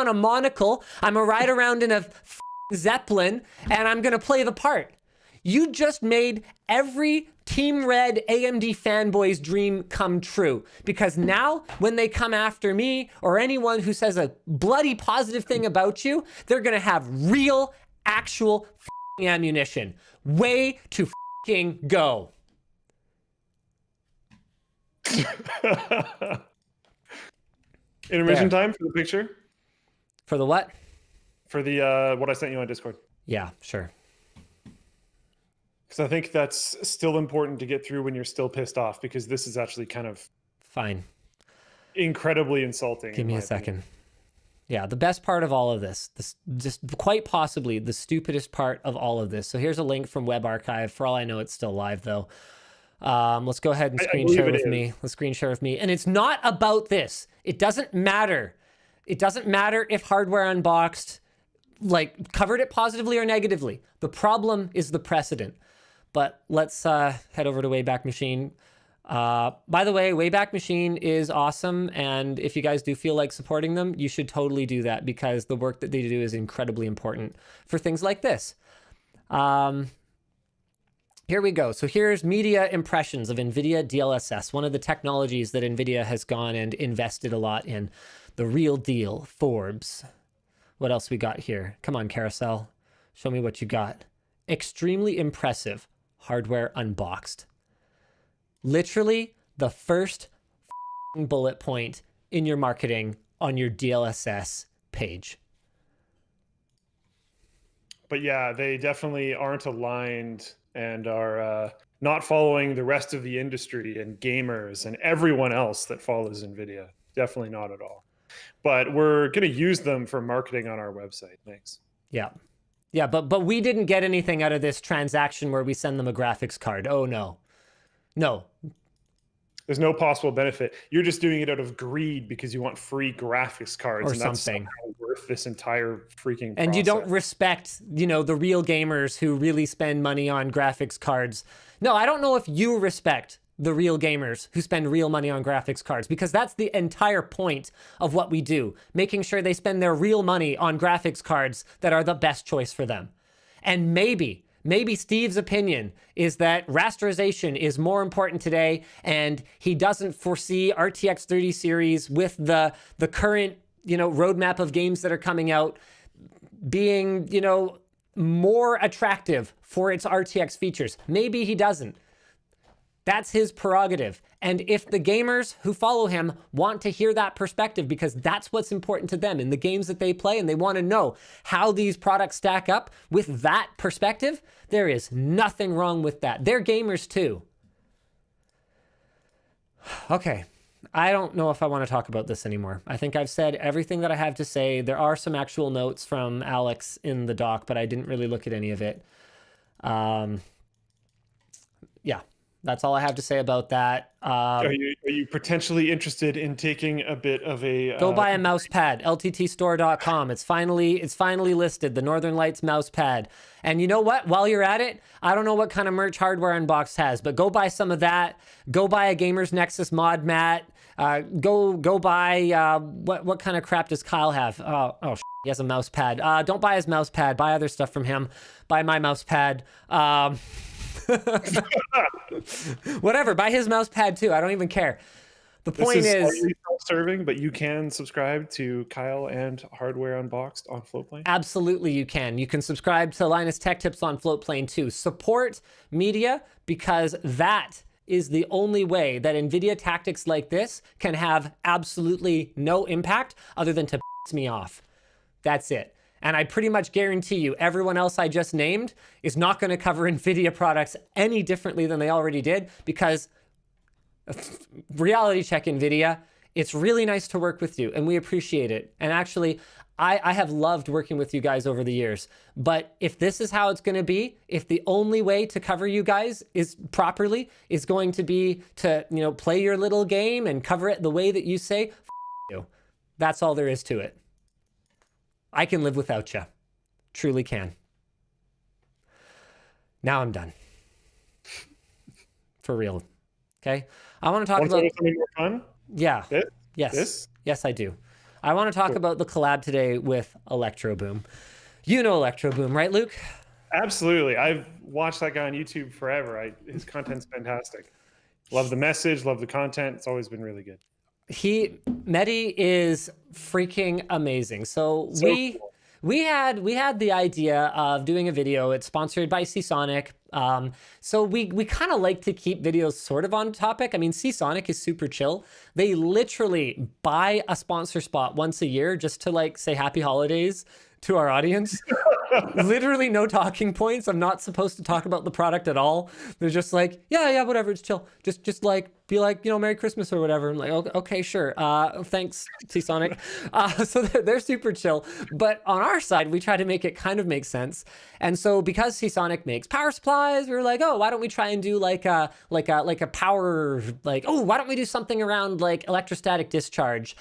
a monocle. I'm gonna ride around in a Zeppelin, and I'm gonna play the part. You just made every Team Red AMD fanboy's dream come true, because now when they come after me or anyone who says a bloody positive thing about you, they're gonna have real, actual ammunition. Way to go. Intermission time for the picture? For the what? For the what I sent you on Discord. Yeah, sure. Because I think that's still important to get through when you're still pissed off, because this is actually kind of fine, incredibly insulting. Give me a second. Yeah, the best part of all of this, just quite possibly the stupidest part of all of this. So here's a link from Web Archive. For all I know, it's still live though. Let's go ahead and screen share with me. Let's screen share with me. And it's not about this. It doesn't matter. It doesn't matter if Hardware Unboxed like covered it positively or negatively. The problem is the precedent. But let's head over to Wayback Machine. By the way, Wayback Machine is awesome, and if you guys do feel like supporting them, you should totally do that, because the work that they do is incredibly important for things like this. Here we go. So here's media impressions of NVIDIA DLSS, one of the technologies that NVIDIA has gone and invested a lot in. The real deal, Forbes. What else we got here? Come on, Carousel. Show me what you got. Extremely impressive. Hardware Unboxed. Literally the first bullet point in your marketing on your DLSS page. But yeah, they definitely aren't aligned and are not following the rest of the industry and gamers and everyone else that follows NVIDIA. Definitely not at all. But we're going to use them for marketing on our website. Thanks. Yeah. Yeah, but we didn't get anything out of this transaction where we send them a graphics card. Oh, no. No. There's no possible benefit. You're just doing it out of greed because you want free graphics cards. Or and something. That's worth this entire freaking And process. you don't respect, the real gamers who really spend money on graphics cards. No, I don't know if you respect the real gamers who spend real money on graphics cards, because that's the entire point of what we do, making sure they spend their real money on graphics cards that are the best choice for them. And maybe Steve's opinion is that rasterization is more important today, and he doesn't foresee RTX 30 series with the current, roadmap of games that are coming out being, more attractive for its RTX features. Maybe he doesn't. That's his prerogative. And if the gamers who follow him want to hear that perspective, because that's what's important to them in the games that they play, and they want to know how these products stack up with that perspective, there is nothing wrong with that. They're gamers too. Okay. I don't know if I want to talk about this anymore. I think I've said everything that I have to say. There are some actual notes from Alex in the doc, but I didn't really look at any of it. Yeah. That's all I have to say about that. Are you potentially interested in taking a bit of a... Go buy a mouse pad, lttstore.com. It's finally listed, the Northern Lights mouse pad. And you know what? While you're at it, I don't know what kind of merch Hardware Unboxed has, but go buy some of that. Go buy a Gamers Nexus mod mat. Go buy... what kind of crap does Kyle have? He has a mouse pad. Don't buy his mouse pad. Buy other stuff from him. Buy my mouse pad. Whatever, buy his mouse pad too. I don't even care. The point is self-serving, but you can subscribe to Kyle and Hardware Unboxed on Floatplane. Absolutely, you can. You can subscribe to Linus Tech Tips on Floatplane too. Support media, because that is the only way that NVIDIA tactics like this can have absolutely no impact other than to piss me off. That's it. And I pretty much guarantee you everyone else I just named is not going to cover Nvidia products any differently than they already did, because reality check, Nvidia, it's really nice to work with you and we appreciate it. And actually, I have loved working with you guys over the years, but if this is how it's going to be, if the only way to cover you guys is properly is going to be to, you know, play your little game and cover it the way that you say, F you. That's all there is to it. I can live without you. Truly can. Now I'm done. For real. Okay. I want to talk about something more fun. Yeah. Yes. This? Yes, I do. I want to talk about the collab today with Electroboom. You know Electroboom, right, Luke? Absolutely. I've watched that guy on YouTube forever. His content's fantastic. Love the message, love the content. It's always been really good. Mehdi is freaking amazing. So cool. We had the idea of doing a video. It's sponsored by Seasonic. So we kind of like to keep videos sort of on topic. I mean, Seasonic is super chill. They literally buy a sponsor spot once a year just to like say happy holidays to our audience. Literally no talking points. I'm not supposed to talk about the product at all. They're just like, yeah, whatever, it's chill. Just like, be like, you know, Merry Christmas or whatever. I'm like, okay, sure. Thanks, Seasonic. So they're super chill. But on our side, we try to make it kind of make sense. And so because Seasonic makes power supplies, we were like, oh, why don't we try and do like a power, like, oh, why don't we do something around like electrostatic discharge?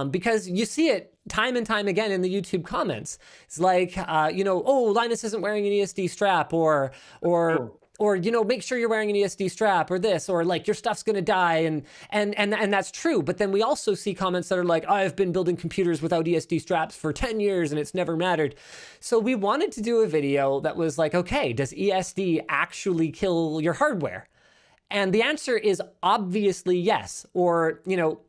Because you see it time and time again in the YouTube comments. It's like, you know, oh, Linus isn't wearing an ESD strap, or you know, make sure you're wearing an ESD strap, or this, or like your stuff's gonna die, and that's true. But then we also see comments that are like, I've been building computers without ESD straps for 10 years and it's never mattered. So we wanted to do a video that was like, okay, does ESD actually kill your hardware? And the answer is obviously yes. Or, you know,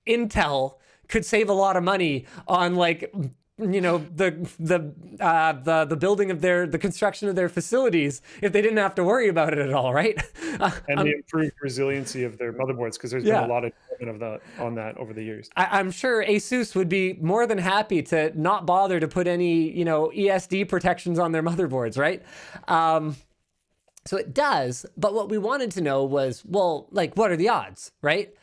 Intel could save a lot of money on like, you know, the building of the construction of their facilities if they didn't have to worry about it at all, right? And the improved resiliency of their motherboards, because there's been a lot of development on that over the years. I'm sure Asus would be more than happy to not bother to put any, you know, ESD protections on their motherboards, right? So it does, but what we wanted to know was, well, like, what are the odds, right?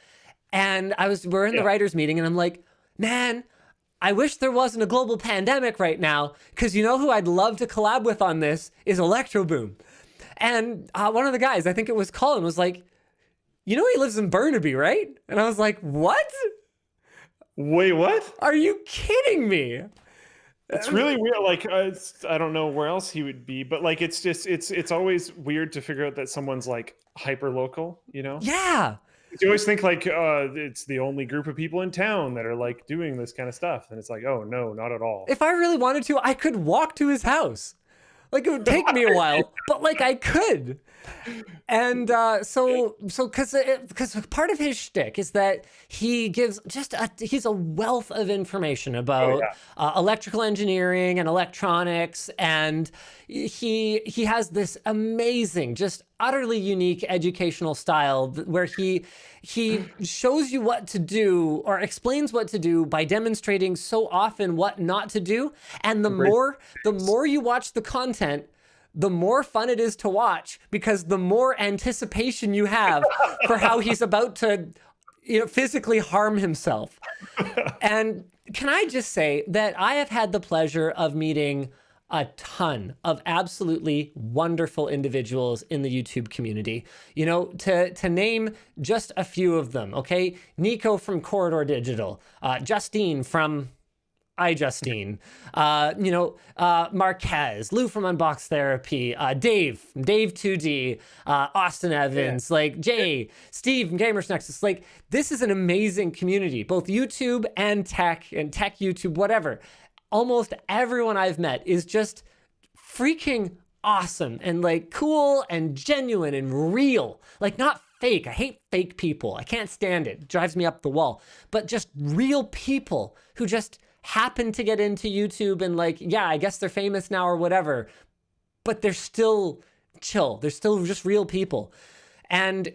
And we're in the writers' meeting, and I'm like, man, I wish there wasn't a global pandemic right now, because you know who I'd love to collab with on this is Electroboom. And one of the guys, I think it was Colin, was like, you know he lives in Burnaby, right? And I was like, what? Wait, what? Are you kidding me? It's really weird. Like, I don't know where else he would be, but like, it's just, it's always weird to figure out that someone's like hyper local, you know? Yeah. You always think like it's the only group of people in town that are like doing this kind of stuff, and it's like, oh no, not at all. If I really wanted to, I could walk to his house. Like, it would take me a while, but like I could. And so because part of his shtick is that he gives he's a wealth of information about electrical engineering and electronics, and he has this amazing, just utterly unique educational style where he shows you what to do or explains what to do by demonstrating so often what not to do. And the more you watch the content, the more fun it is to watch, because the more anticipation you have for how he's about to, you know, physically harm himself. And can I just say that I have had the pleasure of meeting a ton of absolutely wonderful individuals in the YouTube community. You know, to name just a few of them, okay? Nico from Corridor Digital, Justine from iJustine, you know, Marquez, Lou from Unboxed Therapy, Dave 2D, Austin Evans, like Jay, Steve from Gamers Nexus. Like, this is an amazing community, both YouTube and tech YouTube, whatever. Almost everyone I've met is just freaking awesome and like cool and genuine and real. Like, not fake. I hate fake people. I can't stand it. It drives me up the wall. But just real people who just happen to get into YouTube and like, yeah, I guess they're famous now or whatever, but they're still chill. They're still just real people. And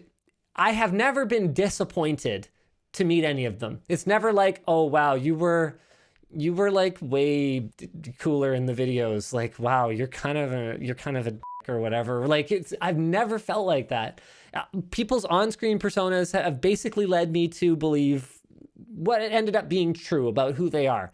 I have never been disappointed to meet any of them. It's never like, oh, wow, you were you were like way cooler in the videos. Like, wow, you're kind of a dick or whatever. Like, I've never felt like that. People's on-screen personas have basically led me to believe what it ended up being true about who they are.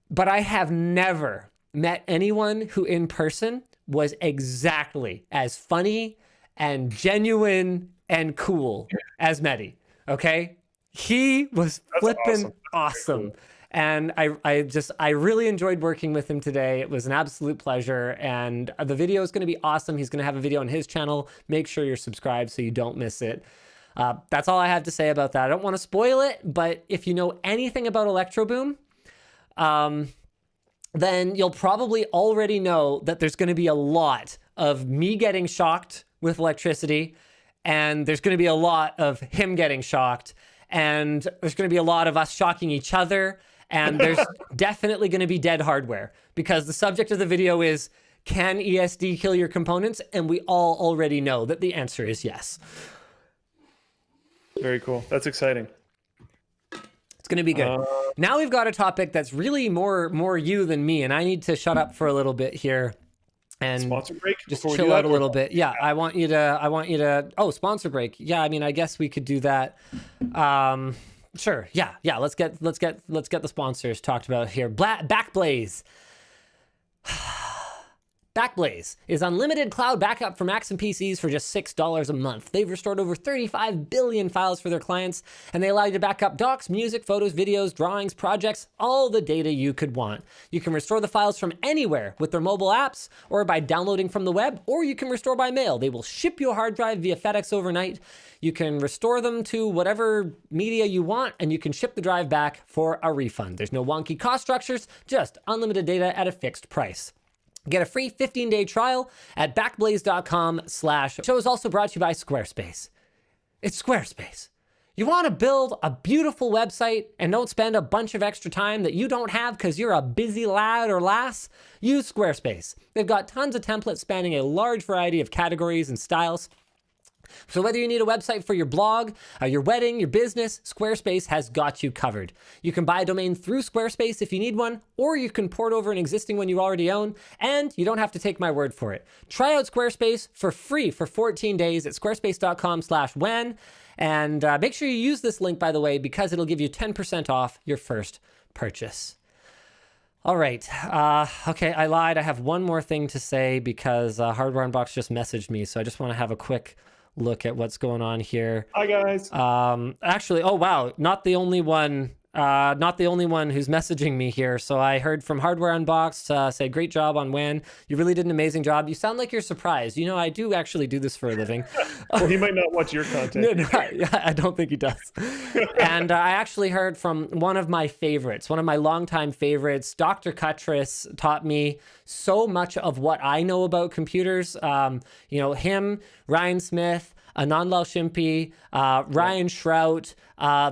But I have never met anyone who in person was exactly as funny and genuine and cool as Mehdi. Okay? He was flipping awesome. Cool. And I really enjoyed working with him today. It was an absolute pleasure. And the video is going to be awesome. He's going to have a video on his channel. Make sure you're subscribed so you don't miss it. That's all I have to say about that. I don't want to spoil it, but if you know anything about Electroboom, then you'll probably already know that there's going to be a lot of me getting shocked with electricity, and there's going to be a lot of him getting shocked, and there's going to be a lot of us shocking each other, and there's definitely going to be dead hardware, because the subject of the video is, can ESD kill your components? And we all already know that the answer is yes. Very cool. That's exciting. It's going to be good. Now we've got a topic that's really more you than me, and I need to shut up for a little bit here and sponsor break, just chill out a little bit. Yeah, I want you to. Oh, sponsor break. Yeah, I mean, I guess we could do that. Sure. Yeah. Let's get the sponsors talked about here. Backblaze. Backblaze is unlimited cloud backup for Macs and PCs for just $6 a month. They've restored over 35 billion files for their clients, and they allow you to back up docs, music, photos, videos, drawings, projects, all the data you could want. You can restore the files from anywhere with their mobile apps or by downloading from the web, or you can restore by mail. They will ship you a hard drive via FedEx overnight. You can restore them to whatever media you want, and you can ship the drive back for a refund. There's no wonky cost structures, just unlimited data at a fixed price. Get a free 15-day trial at backblaze.com/. The show is also brought to you by Squarespace. It's Squarespace. You want to build a beautiful website and don't spend a bunch of extra time that you don't have because you're a busy lad or lass? Use Squarespace. They've got tons of templates spanning a large variety of categories and styles. So whether you need a website for your blog, your wedding, your business, Squarespace has got you covered. You can buy a domain through Squarespace if you need one, or you can port over an existing one you already own, and you don't have to take my word for it. Try out Squarespace for free for 14 days at squarespace.com/WAN, and make sure you use this link, by the way, because it'll give you 10% off your first purchase. All right. Okay, I lied. I have one more thing to say because Hardware Unboxed just messaged me, so I just want to have a quick look at what's going on here. Hi guys. Actually, oh wow, not the only one who's messaging me here. So I heard from Hardware Unboxed say, great job on WAN. You really did an amazing job. You sound like you're surprised. You know, I do actually do this for a living. Well, he might not watch your content. No, I don't think he does. And I actually heard from one of my favorites, one of my longtime favorites. Dr. Cuttress taught me so much of what I know about computers. You know, him, Ryan Smith, Anand Lal Shimpi, Ryan Shrout.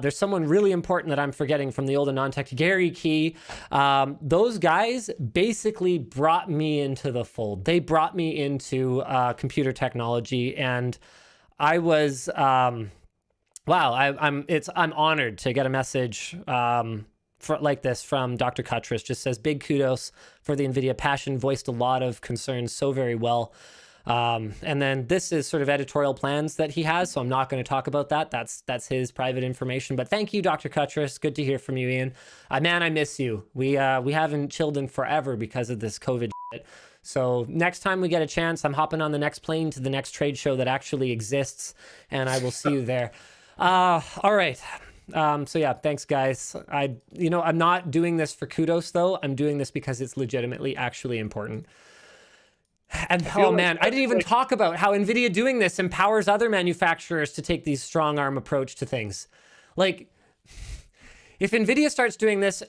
There's someone really important that I'm forgetting from the old non-tech, Gary Key. Those guys basically brought me into the fold. They brought me into computer technology, and I was I'm honored to get a message like this from Dr. Cuttress. Just says big kudos for the Nvidia passion, voiced a lot of concerns so very well. And then this is sort of editorial plans that he has, so I'm not going to talk about that. That's his private information. But thank you, Dr. Cuttress. Good to hear from you, Ian. Man, I miss you. We haven't chilled in forever because of this COVID shit. So next time we get a chance, I'm hopping on the next plane to the next trade show that actually exists, and I will see you there. All right. So yeah, thanks guys. I'm not doing this for kudos though. I'm doing this because it's legitimately actually important. And oh man, I didn't even talk about how Nvidia doing this empowers other manufacturers to take these strong arm approach to things. Like, if Nvidia starts doing this,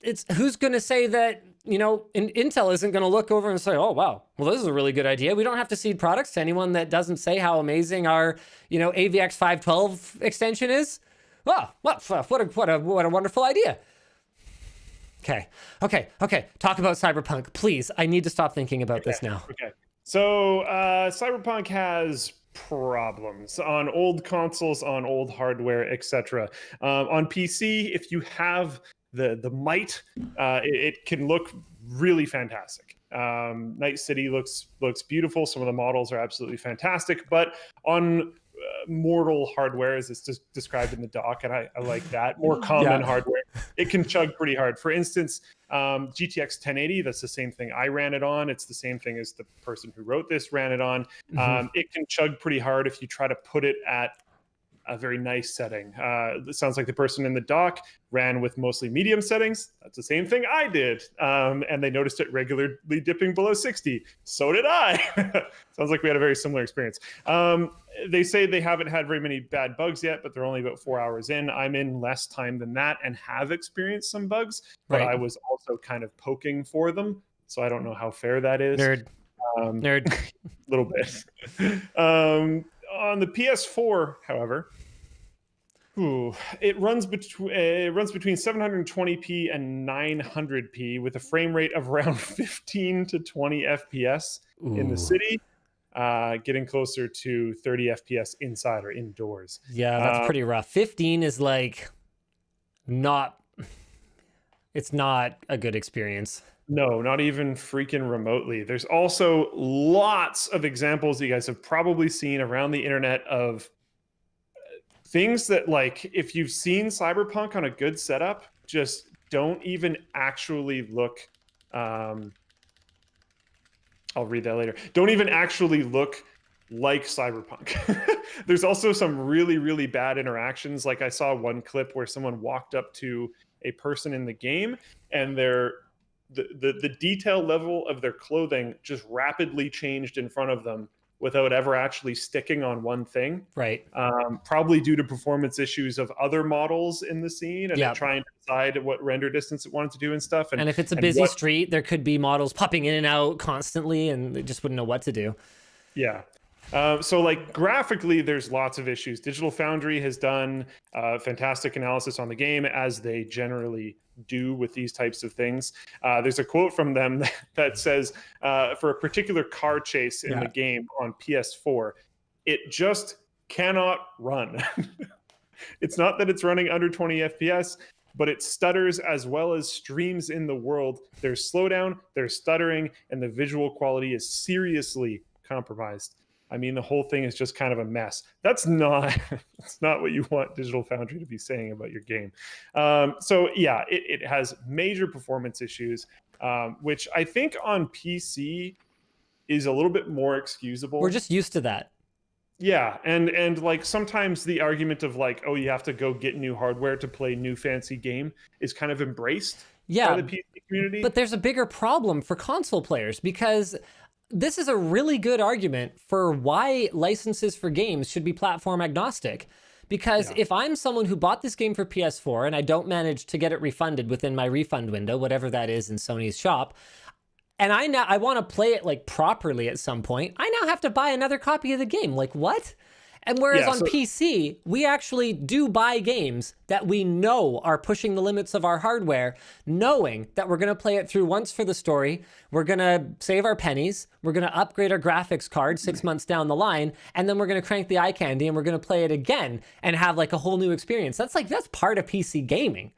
it's who's going to say that, Intel isn't going to look over and say, oh wow, well this is a really good idea. We don't have to seed products to anyone that doesn't say how amazing our, AVX 512 extension is. Oh, what a wonderful idea. Okay. Talk about Cyberpunk, please. I need to stop thinking about this now. Okay. So Cyberpunk has problems on old consoles, on old hardware, etc. On PC, if you have the might, it can look really fantastic. Night City looks beautiful. Some of the models are absolutely fantastic, but on mortal hardware, as it's just described in the doc, and I like that, more common hardware, it can chug pretty hard. For instance, GTX 1080, that's the same thing I ran it on. It's the same thing as the person who wrote this ran it on. It can chug pretty hard if you try to put it at a very nice setting. It sounds like the person in the doc ran with mostly medium settings. That's the same thing I did. And they noticed it regularly dipping below 60. So did I. Sounds like we had a very similar experience. They say they haven't had very many bad bugs yet, but they're only about 4 hours in. I'm in less time than that and have experienced some bugs, but I was also kind of poking for them. So I don't know how fair that is. Nerd. A little bit. On the PS4, however, it runs between 720p and 900p with a frame rate of around 15 to 20 FPS in the city, getting closer to 30 FPS inside or indoors. Yeah, that's pretty rough. 15 is like it's not a good experience. No, not even freaking remotely. There's also lots of examples you guys have probably seen around the internet of things that, like, if you've seen Cyberpunk on a good setup, just don't even actually look. I'll read that later. Don't even actually look like Cyberpunk. There's also some really, really bad interactions. Like I saw one clip where someone walked up to a person in the game and the detail level of their clothing just rapidly changed in front of them without ever actually sticking on one thing. Right. Probably due to performance issues of other models in the scene and trying to decide what render distance it wanted to do and stuff. And if it's a busy street, there could be models popping in and out constantly and they just wouldn't know what to do. Yeah. So like graphically, there's lots of issues. Digital Foundry has done fantastic analysis on the game, as they generally do with these types of things. There's a quote from them that says, for a particular car chase in the game on PS4, it just cannot run. It's not that it's running under 20 FPS, but it stutters as well as streams in the world. There's slowdown, there's stuttering, and the visual quality is seriously compromised. I mean, the whole thing is just kind of a mess. That's not what you want Digital Foundry to be saying about your game. So yeah, it has major performance issues, which I think on PC is a little bit more excusable. We're just used to that. Yeah, and like sometimes the argument of like, oh, you have to go get new hardware to play new fancy game is kind of embraced by the PC community. But there's a bigger problem for console players, because this is a really good argument for why licenses for games should be platform agnostic. Because if I'm someone who bought this game for PS4 and I don't manage to get it refunded within my refund window, whatever that is in Sony's shop, and I want to play it like properly at some point, I now have to buy another copy of the game. Like, what? And whereas on PC, we actually do buy games that we know are pushing the limits of our hardware, knowing that we're going to play it through once for the story, we're going to save our pennies, we're going to upgrade our graphics card 6 months down the line, and then we're going to crank the eye candy and we're going to play it again and have like a whole new experience. That's part of PC gaming.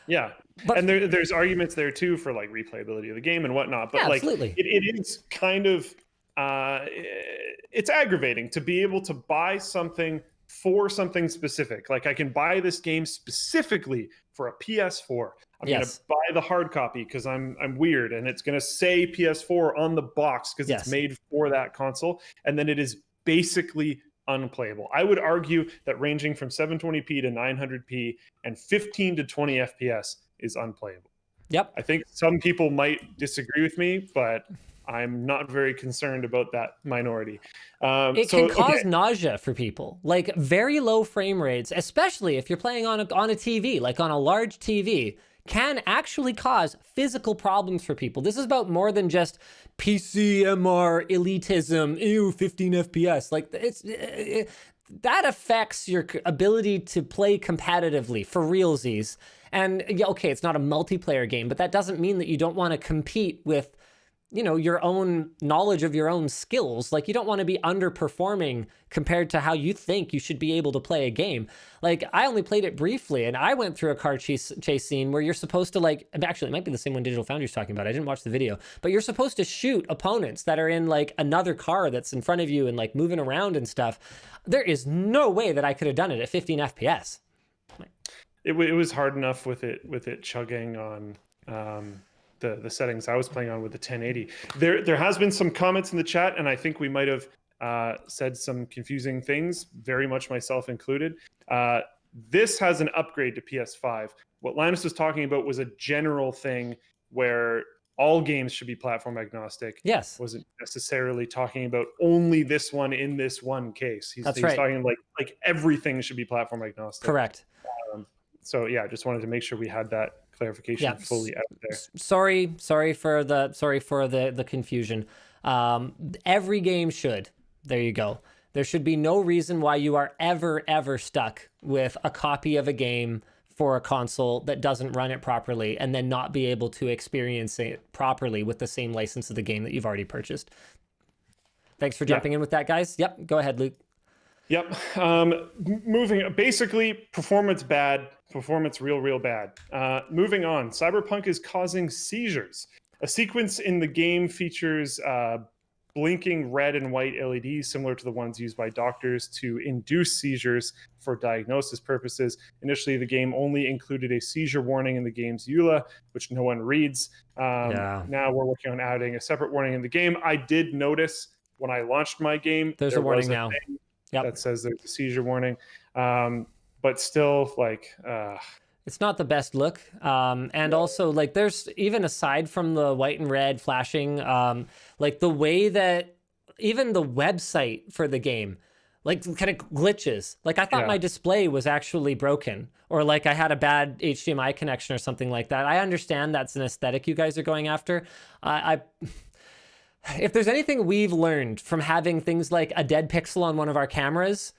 Yeah. And there's arguments there too for like replayability of the game and whatnot. But like it is kind of it's aggravating to be able to buy something for something specific. Like I can buy this game specifically for a PS4. I'm going to buy the hard copy because I'm weird, and it's going to say PS4 on the box because it's made for that console, and then it is basically unplayable. I would argue that ranging from 720p to 900p and 15 to 20 FPS is unplayable. Yep. I think some people might disagree with me, but I'm not very concerned about that minority. It can cause nausea for people. Like very low frame rates, especially if you're playing on a TV, like on a large TV, can actually cause physical problems for people. This is about more than just PC MR elitism. Ew, 15 FPS. Like that affects your ability to play competitively for realsies. And okay, it's not a multiplayer game, but that doesn't mean that you don't want to compete with your own knowledge of your own skills. Like, you don't want to be underperforming compared to how you think you should be able to play a game. Like, I only played it briefly, and I went through a car chase scene where you're supposed to, like, actually, it might be the same one Digital Foundry's talking about. I didn't watch the video, but you're supposed to shoot opponents that are in, like, another car that's in front of you and, like, moving around and stuff. There is no way that I could have done it at 15 FPS. It was hard enough with it chugging on the settings I was playing on with the 1080. There has been some comments in the chat, and I think we might have said some confusing things, very much myself included. This has an upgrade to PS5. What Linus was talking about was a general thing where all games should be platform agnostic. Yes. Wasn't necessarily talking about only this one in this one case. He's right. talking like everything should be platform agnostic. Correct. So yeah, just wanted to make sure we had that clarification fully out there. Sorry for the confusion. Every game should. There you go. There should be no reason why you are ever stuck with a copy of a game for a console that doesn't run it properly and then not be able to experience it properly with the same license of the game that you've already purchased. Thanks for jumping in with that, guys. Yep, go ahead, Luke. Yep. Moving, basically, performance bad, performance real bad. Moving on, Cyberpunk is causing seizures. A sequence in the game features blinking red and white LEDs, similar to the ones used by doctors to induce seizures for diagnosis purposes. Initially, the game only included a seizure warning in the game's EULA, which no one reads. Now we're working on adding a separate warning in the game. I did notice when I launched my game, there's a warning now. That says there's a seizure warning, but still, like, it's not the best look. And also, like, there's, even aside from the white and red flashing, like the way that even the website for the game, like, kind of glitches. Like, I thought my display was actually broken, or like I had a bad HDMI connection or something like that. I understand that's an aesthetic you guys are going after. If there's anything we've learned from having things like a dead pixel on one of our cameras,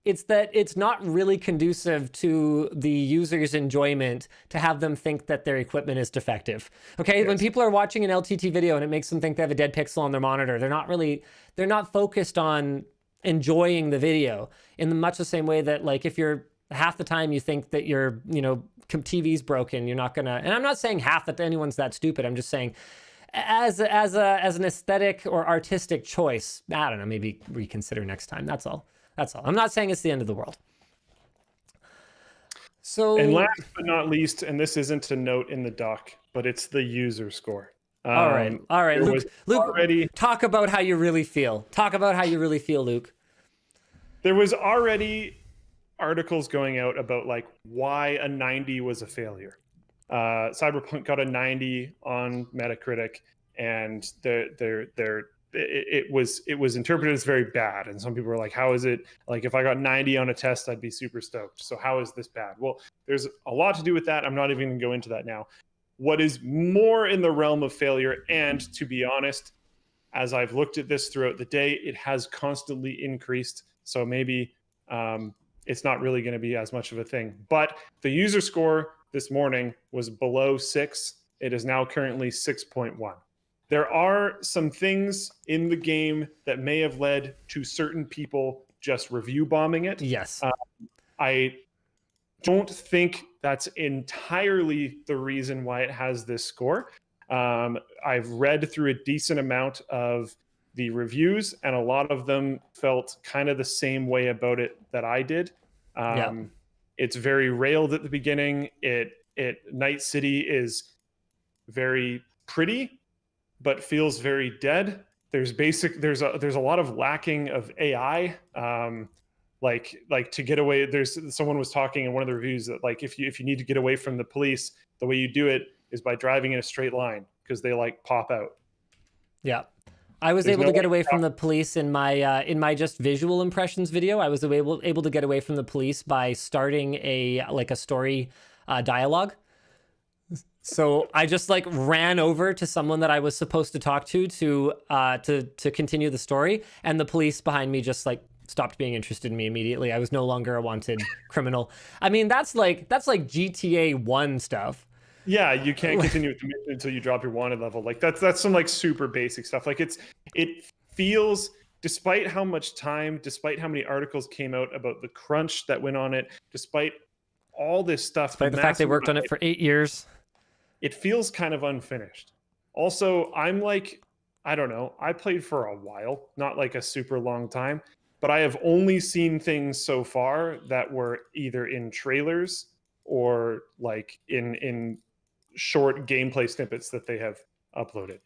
it's that it's not really conducive to the user's enjoyment to have them think that their equipment is defective. Okay, yes. When people are watching an LTT video and it makes them think they have a dead pixel on their monitor, they're not focused on enjoying the video in much the same way that, like, if you're half the time you think that your TV's broken, you're not gonna. And I'm not saying half that anyone's that stupid. I'm just saying, as an aesthetic or artistic choice, I don't know, maybe reconsider next time. That's all. I'm not saying it's the end of the world. So, and last but not least, and this isn't a note in the doc, but it's the user score. All right. Luke, talk about how you really feel. Luke. There was already articles going out about, like, why a 90 was a failure. Cyberpunk got a 90 on Metacritic, and it was interpreted as very bad. And some people were like, how is it, like, if I got 90 on a test, I'd be super stoked. So how is this bad? Well, there's a lot to do with that. I'm not even going to go into that now. What is more in the realm of failure, and to be honest, as I've looked at this throughout the day, it has constantly increased. So maybe it's not really going to be as much of a thing. But the user score this morning was below 6. It is now currently 6.1. There are some things in the game that may have led to certain people just review bombing it. Yes. I don't think that's entirely the reason why it has this score. I've read through a decent amount of the reviews, and a lot of them felt kind of the same way about it that I did. It's very railed at the beginning. Night City is very pretty, but feels very dead. There's a lot of lacking of AI. Like to get away, someone was talking in one of the reviews that, like, if you need to get away from the police, the way you do it is by driving in a straight line, because they, like, pop out. Yeah. I was able to get away from the police in my just visual impressions video. I was able to get away from the police by starting a story dialogue. So I just, like, ran over to someone that I was supposed to talk to continue the story, and the police behind me just, like, stopped being interested in me immediately. I was no longer a wanted criminal. I mean, that's like GTA 1 stuff. Yeah, you can't continue with the mission until you drop your wanted level. Like that's some like super basic stuff. Like it feels, despite how much time, despite how many articles came out about the crunch that went on it, despite all this stuff, Despite the fact they worked on it for 8 years, it feels kind of unfinished. Also, I'm like, I don't know, I played for a while, not like a super long time, but I have only seen things so far that were either in trailers or like in short gameplay snippets that they have uploaded.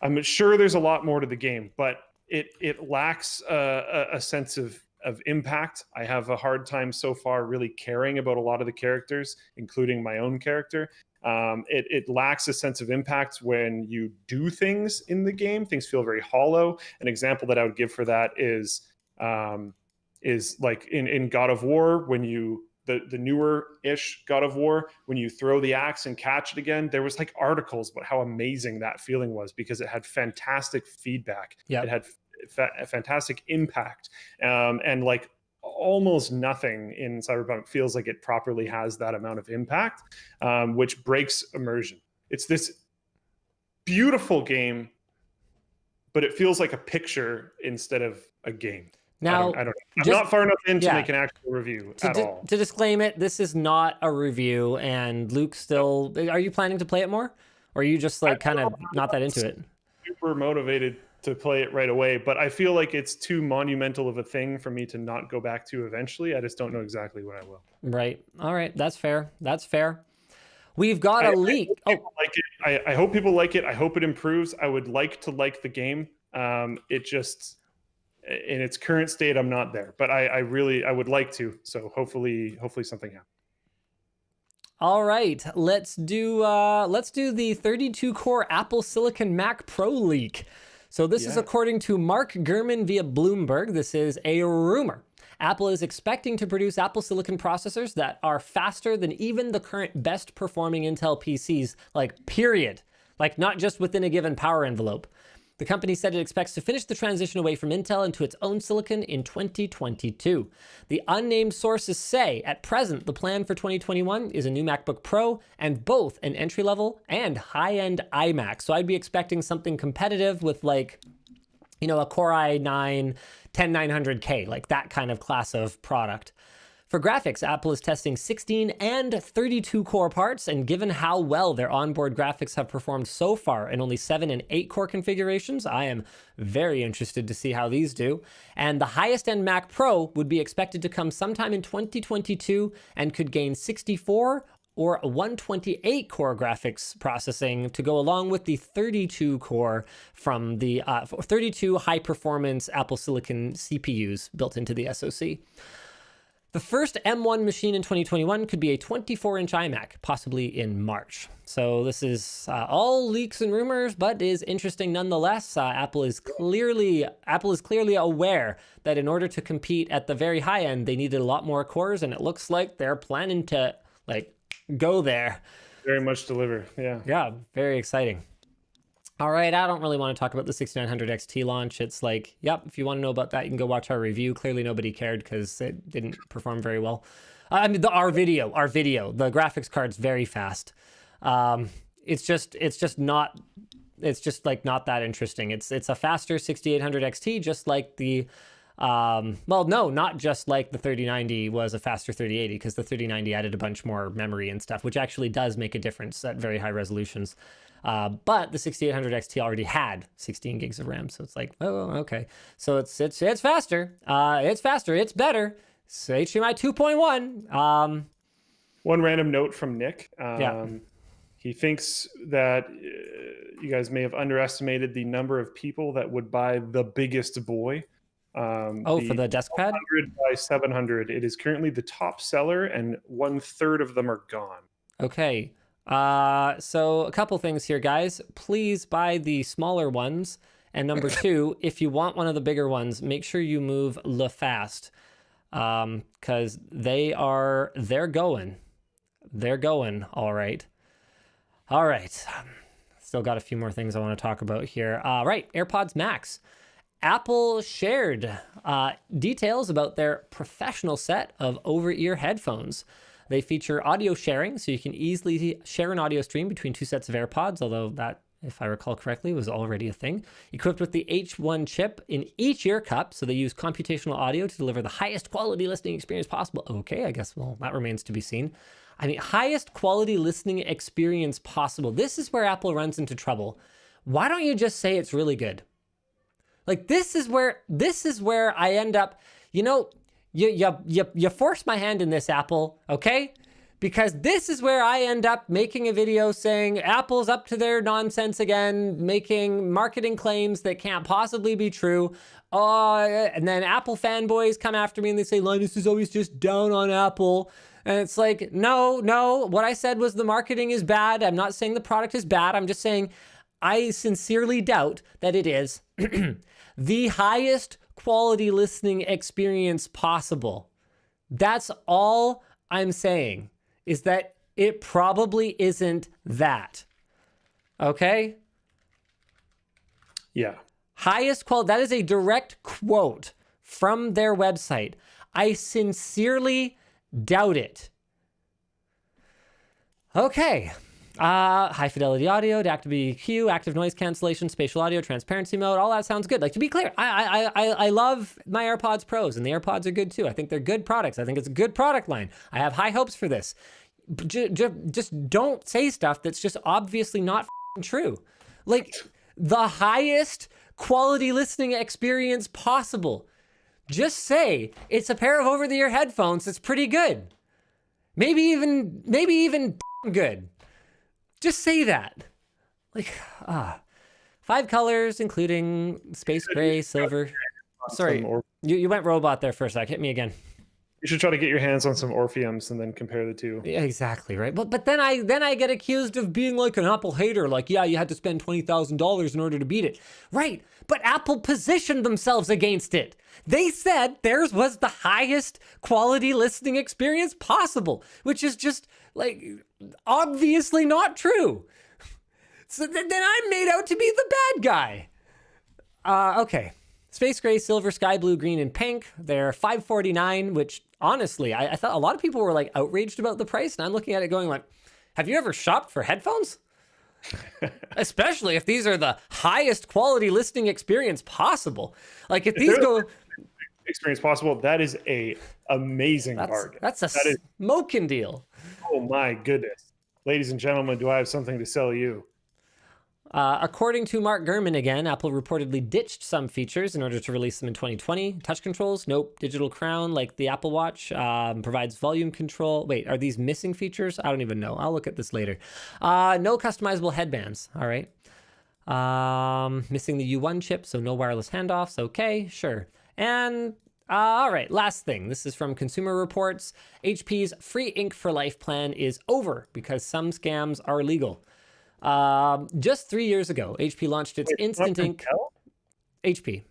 I'm sure there's a lot more to the game, but it lacks a sense of impact. I have a hard time so far really caring about a lot of the characters, including my own character. It lacks a sense of impact when you do things in the game. Things feel very hollow. An example that I would give for that is like in God of War, when you the newer-ish God of War, when you throw the axe and catch it again, there was like articles about how amazing that feeling was because it had fantastic feedback. Yep. It had a fantastic impact, and like almost nothing in Cyberpunk feels like it properly has that amount of impact, which breaks immersion. It's this beautiful game, but it feels like a picture instead of a game. Now, I don't know. I'm not far enough in to make an actual review at all. To disclaim it, this is not a review, and Luke still... Are you planning to play it more? Or are you just like kind of not that into it? Super motivated to play it right away, but I feel like it's too monumental of a thing for me to not go back to eventually. I just don't know exactly when I will. Right. All right. That's fair. That's fair. We've got a leak. I hope people like it. I hope it improves. I would like to like the game. It just... in its current state, I'm not there, but I would like to. So hopefully something happens. All right, let's do the 32 core Apple Silicon Mac Pro leak. So this is according to Mark Gurman via Bloomberg. This is a rumor. Apple is expecting to produce Apple Silicon processors that are faster than even the current best performing Intel PCs, like period. Like not just within a given power envelope. The company said it expects to finish the transition away from Intel into its own silicon in 2022. The unnamed sources say, at present, the plan for 2021 is a new MacBook Pro and both an entry-level and high-end iMac. So I'd be expecting something competitive with like, you know, a Core i9 10900K, like that kind of class of product. For graphics, Apple is testing 16 and 32 core parts, and given how well their onboard graphics have performed so far in only 7 and 8 core configurations, I am very interested to see how these do. And the highest end Mac Pro would be expected to come sometime in 2022 and could gain 64 or 128 core graphics processing to go along with the 32 core from the 32 high performance Apple Silicon CPUs built into the SoC. The first M1 machine in 2021 could be a 24-inch iMac, possibly in March. So this is all leaks and rumors, but is interesting nonetheless. Apple is clearly aware that in order to compete at the very high end, they needed a lot more cores, and it looks like they're planning to like go there. Very much deliver. Yeah. Yeah, very exciting. All right, I don't really want to talk about the 6900 XT launch. It's like, yep, if you want to know about that, you can go watch our review. Clearly nobody cared because it didn't perform very well. I mean, our video, the graphics card's very fast. It's just not that interesting. It's a faster 6800 XT, just like the, not just like the 3090 was a faster 3080, because the 3090 added a bunch more memory and stuff, which actually does make a difference at very high resolutions. But the 6800 XT already had 16 gigs of RAM, so it's like, oh, okay. So it's faster. It's better. It's HDMI 2.1. One random note from Nick. He thinks that you guys may have underestimated the number of people that would buy the biggest boy. For the desk pad? 100 by 700. It is currently the top seller, and 1/3 of them are gone. Okay. So a couple things here, guys. Please buy the smaller ones. And number two, if you want one of the bigger ones, make sure you move fast. Because they're going. They're going, all right. All right. Still got a few more things I want to talk about here. Right, AirPods Max. Apple shared details about their professional set of over-ear headphones. They feature audio sharing, so you can easily share an audio stream between two sets of AirPods, although that, if I recall correctly, was already a thing. Equipped with the H1 chip in each ear cup, so they use computational audio to deliver the highest quality listening experience possible. Okay, I guess, well, that remains to be seen. I mean, highest quality listening experience possible. This is where Apple runs into trouble. Why don't you just say it's really good? Like, this is where I end up, you know, you force my hand in this, Apple, okay? Because this is where I end up making a video saying Apple's up to their nonsense again, making marketing claims that can't possibly be true. And then Apple fanboys come after me and they say, Linus is always just down on Apple. And it's like, no, what I said was the marketing is bad. I'm not saying the product is bad. I'm just saying I sincerely doubt that it is the highest quality listening experience possible. That's all I'm saying, is that it probably isn't that. Okay? Yeah. Highest quality, that is a direct quote from their website. I sincerely doubt it. Okay. High fidelity audio, adaptive EQ, active noise cancellation, spatial audio, transparency mode, all that sounds good. Like, to be clear, I love my AirPods Pros, and the AirPods are good too. I think they're good products. I think it's a good product line. I have high hopes for this. Just don't say stuff that's just obviously not true. Like, the highest quality listening experience possible. Just say it's a pair of over-the-ear headphones that's pretty good. Maybe even good. Just say that. Like, 5 colors, including space gray, silver. Sorry, you went robot there for a sec. Hit me again. You should try to get your hands on some Orpheums and then compare the two. Yeah, exactly, right? But then I get accused of being like an Apple hater. Like, yeah, you had to spend $20,000 in order to beat it. Right, but Apple positioned themselves against it. They said theirs was the highest quality listening experience possible, which is just, like, obviously not true. So then I'm made out to be the bad guy. Okay. Space gray, silver, sky blue, green, and pink. They're $549, which honestly, I thought a lot of people were like outraged about the price. And I'm looking at it going like, have you ever shopped for headphones? Especially if these are the highest quality listening experience possible. Like, if these go... experience possible, that is a amazing bargain. That's a smoking deal. Oh my goodness. Ladies and gentlemen, do I have something to sell you? According to Mark Gurman again, Apple reportedly ditched some features in order to release them in 2020. Touch controls, nope. Digital crown, like the Apple Watch, provides volume control. Wait, are these missing features? I don't even know. I'll look at this later. No customizable headbands. All right. Missing the U1 chip, so no wireless handoffs. Okay, sure. And all right, last thing. This is from Consumer Reports. HP's free ink for life plan is over because some scams are legal. Just 3 years ago, HP launched its Instant Ink. HP.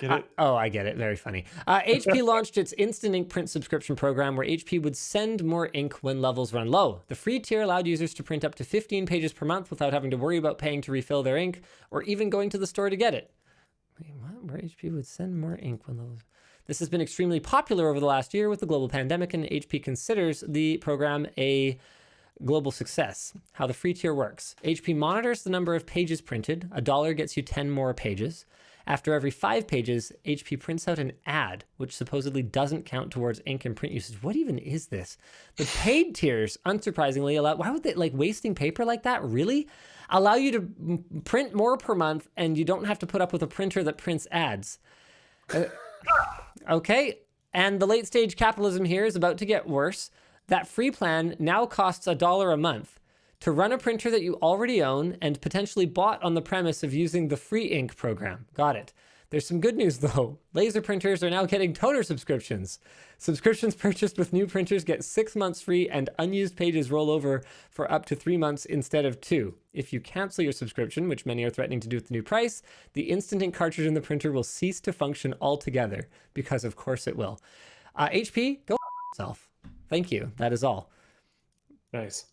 Get it? Oh, I get it. Very funny. HP launched its Instant Ink print subscription program where HP would send more ink when levels run low. The free tier allowed users to print up to 15 pages per month without having to worry about paying to refill their ink or even going to the store to get it. Wait, what? Where HP would send more ink when levels... This has been extremely popular over the last year with the global pandemic, and HP considers the program a global success. How the free tier works. HP monitors the number of pages printed. $1 gets you 10 more pages. After every 5 pages, HP prints out an ad, which supposedly doesn't count towards ink and print usage. What even is this? The paid tiers, unsurprisingly, allow... Why would they, like, wasting paper like that? Really? Allow you to print more per month, and you don't have to put up with a printer that prints ads. Okay, and the late stage capitalism here is about to get worse. That free plan now costs $1 a month to run a printer that you already own and potentially bought on the premise of using the free ink program. Got it. There's some good news though. Laser printers are now getting toner subscriptions. Subscriptions purchased with new printers get 6 months free, and unused pages roll over for up to 3 months instead of 2. If you cancel your subscription, which many are threatening to do with the new price, the Instant Ink cartridge in the printer will cease to function altogether, because of course it will. HP, go yourself. Thank you. That is all. Nice.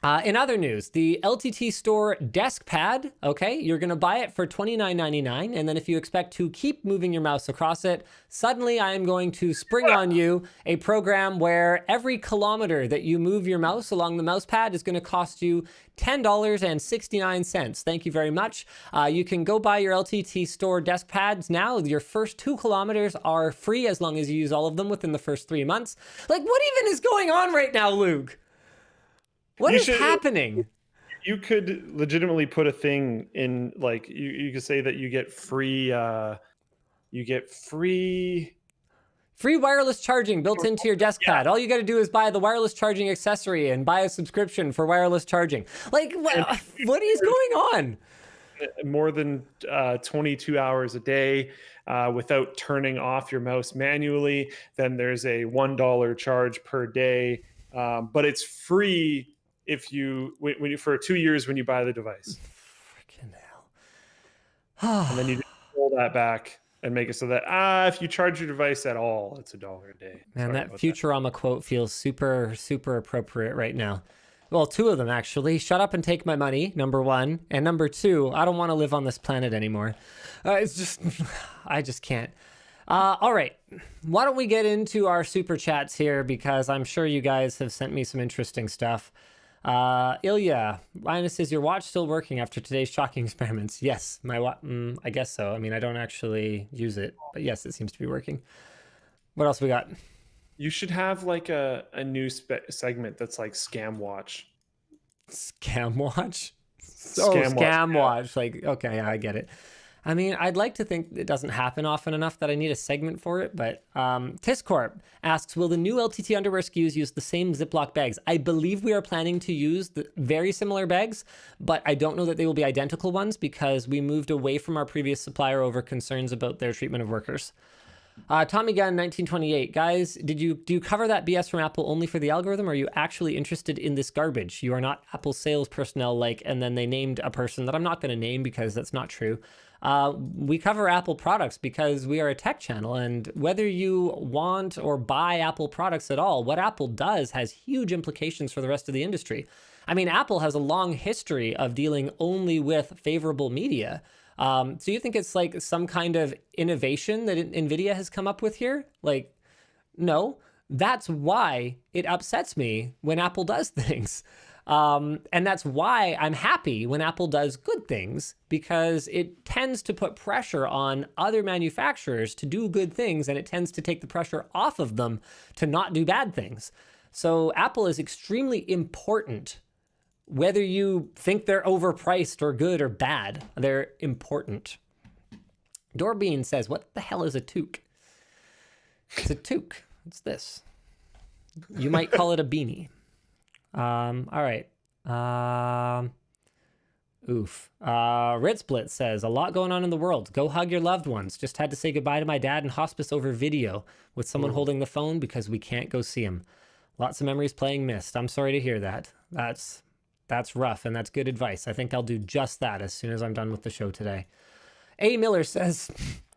In other news, the LTT Store desk pad, okay, you're going to buy it for $29.99, and then if you expect to keep moving your mouse across it, suddenly I am going to spring on you a program where every kilometer that you move your mouse along the mouse pad is going to cost you $10.69. Thank you very much. You can go buy your LTT Store desk pads now. Your first 2 kilometers are free as long as you use all of them within the first 3 months. Like, what even is going on right now, Luke? What is happening? You could legitimately put a thing in, like, you could say that you get free wireless charging built into your desk pad. All you got to do is buy the wireless charging accessory and buy a subscription for wireless charging. Like, what is going on? More than 22 hours a day without turning off your mouse manually. Then there's a $1 charge per day, but it's free if you for 2 years when you buy the device. Freaking hell! And then you just pull that back and make it so that if you charge your device at all, it's $1 a day. Man, that Futurama quote feels super, super appropriate right now. Well, 2 of them actually. Shut up and take my money, number 1, and number 2, I don't want to live on this planet anymore. It's just, I just can't. All right, why don't we get into our super chats here, because I'm sure you guys have sent me some interesting stuff. Ilya, Linus, is your watch still working after today's shocking experiments? Yes, my I guess so. I mean, I don't actually use it, but yes, it seems to be working. What else we got? You should have like a new segment that's like Scam Watch. Scam Watch? Scam Watch. Like, okay, I get it. I mean, I'd like to think it doesn't happen often enough that I need a segment for it, but Tiscorp asks, will the new LTT underwear SKUs use the same Ziploc bags? I believe we are planning to use the very similar bags, but I don't know that they will be identical ones because we moved away from our previous supplier over concerns about their treatment of workers. Tommy Gunn, 1928. Guys, do you cover that BS from Apple only for the algorithm, or are you actually interested in this garbage? You are not Apple sales personnel and then they named a person that I'm not going to name because that's not true. We cover Apple products because we are a tech channel, and whether you want or buy Apple products at all, what Apple does has huge implications for the rest of the industry. I mean, Apple has a long history of dealing only with favorable media. So you think it's like some kind of innovation that Nvidia has come up with here? Like, no, that's why it upsets me when Apple does things. And that's why I'm happy when Apple does good things, because it tends to put pressure on other manufacturers to do good things, and it tends to take the pressure off of them to not do bad things. So Apple is extremely important. Whether you think they're overpriced or good or bad, they're important. Dorbean says, what the hell is a toque? It's a toque. It's this. You might call it a beanie. All right. Ritsplit says, a lot going on in the world. Go hug your loved ones. Just had to say goodbye to my dad in hospice over video with someone holding the phone because we can't go see him. Lots of memories playing Myst. I'm sorry to hear that. That's rough, and that's good advice. I think I'll do just that as soon as I'm done with the show today. A. Miller says,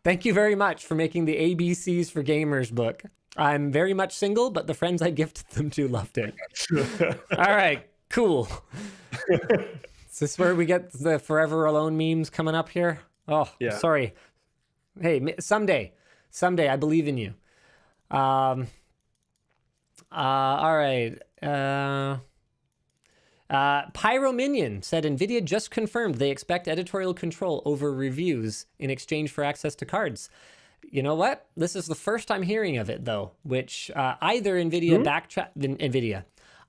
thank you very much for making the ABCs for Gamers book. I'm very much single, but the friends I gifted them to loved it. All right, cool. Is this where we get the Forever Alone memes coming up here? Oh, yeah. Sorry. Hey, someday, I believe in you. All right. Pyro Minion said Nvidia just confirmed they expect editorial control over reviews in exchange for access to cards. You know what? This is the first I'm hearing of it, though, which either Nvidia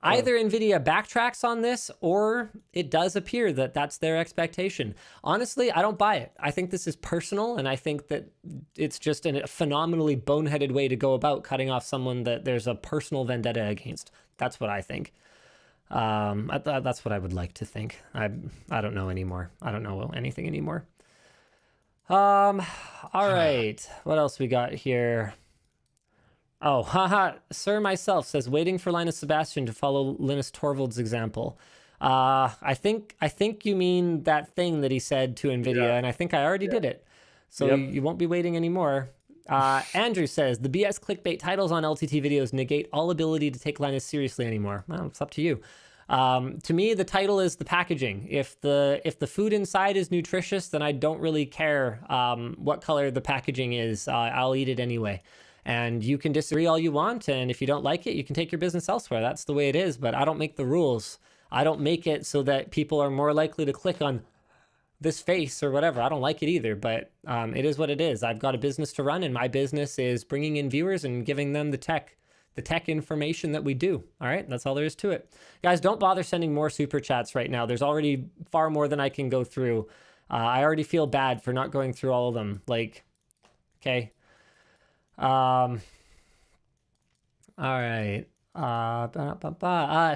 backtracks on this, or it does appear that that's their expectation. Honestly, I don't buy it. I think this is personal, and I think that it's just a phenomenally boneheaded way to go about cutting off someone that there's a personal vendetta against. That's what I think. That's what I would like to think. I don't know anymore. I don't know anything anymore. All right. What else we got here? Oh, haha. Sir myself says, waiting for Linus Sebastian to follow Linus Torvalds' example. I think you mean that thing that he said to Nvidia, and I think I already did it. So you won't be waiting anymore. Andrew says, the BS clickbait titles on LTT videos negate all ability to take Linus seriously anymore. Well, it's up to you. To me, the title is the packaging. If the food inside is nutritious, then I don't really care what color the packaging is. I'll eat it anyway. And you can disagree all you want, and if you don't like it, you can take your business elsewhere. That's the way it is, but I don't make the rules. I don't make it so that people are more likely to click on this face or whatever. I don't like it either, but it is what it is. I've got a business to run, and my business is bringing in viewers and giving them the tech information that we do. All right, that's all there is to it. Guys, don't bother sending more super chats right now. There's already far more than I can go through. I already feel bad for not going through all of them. Like, okay. All right.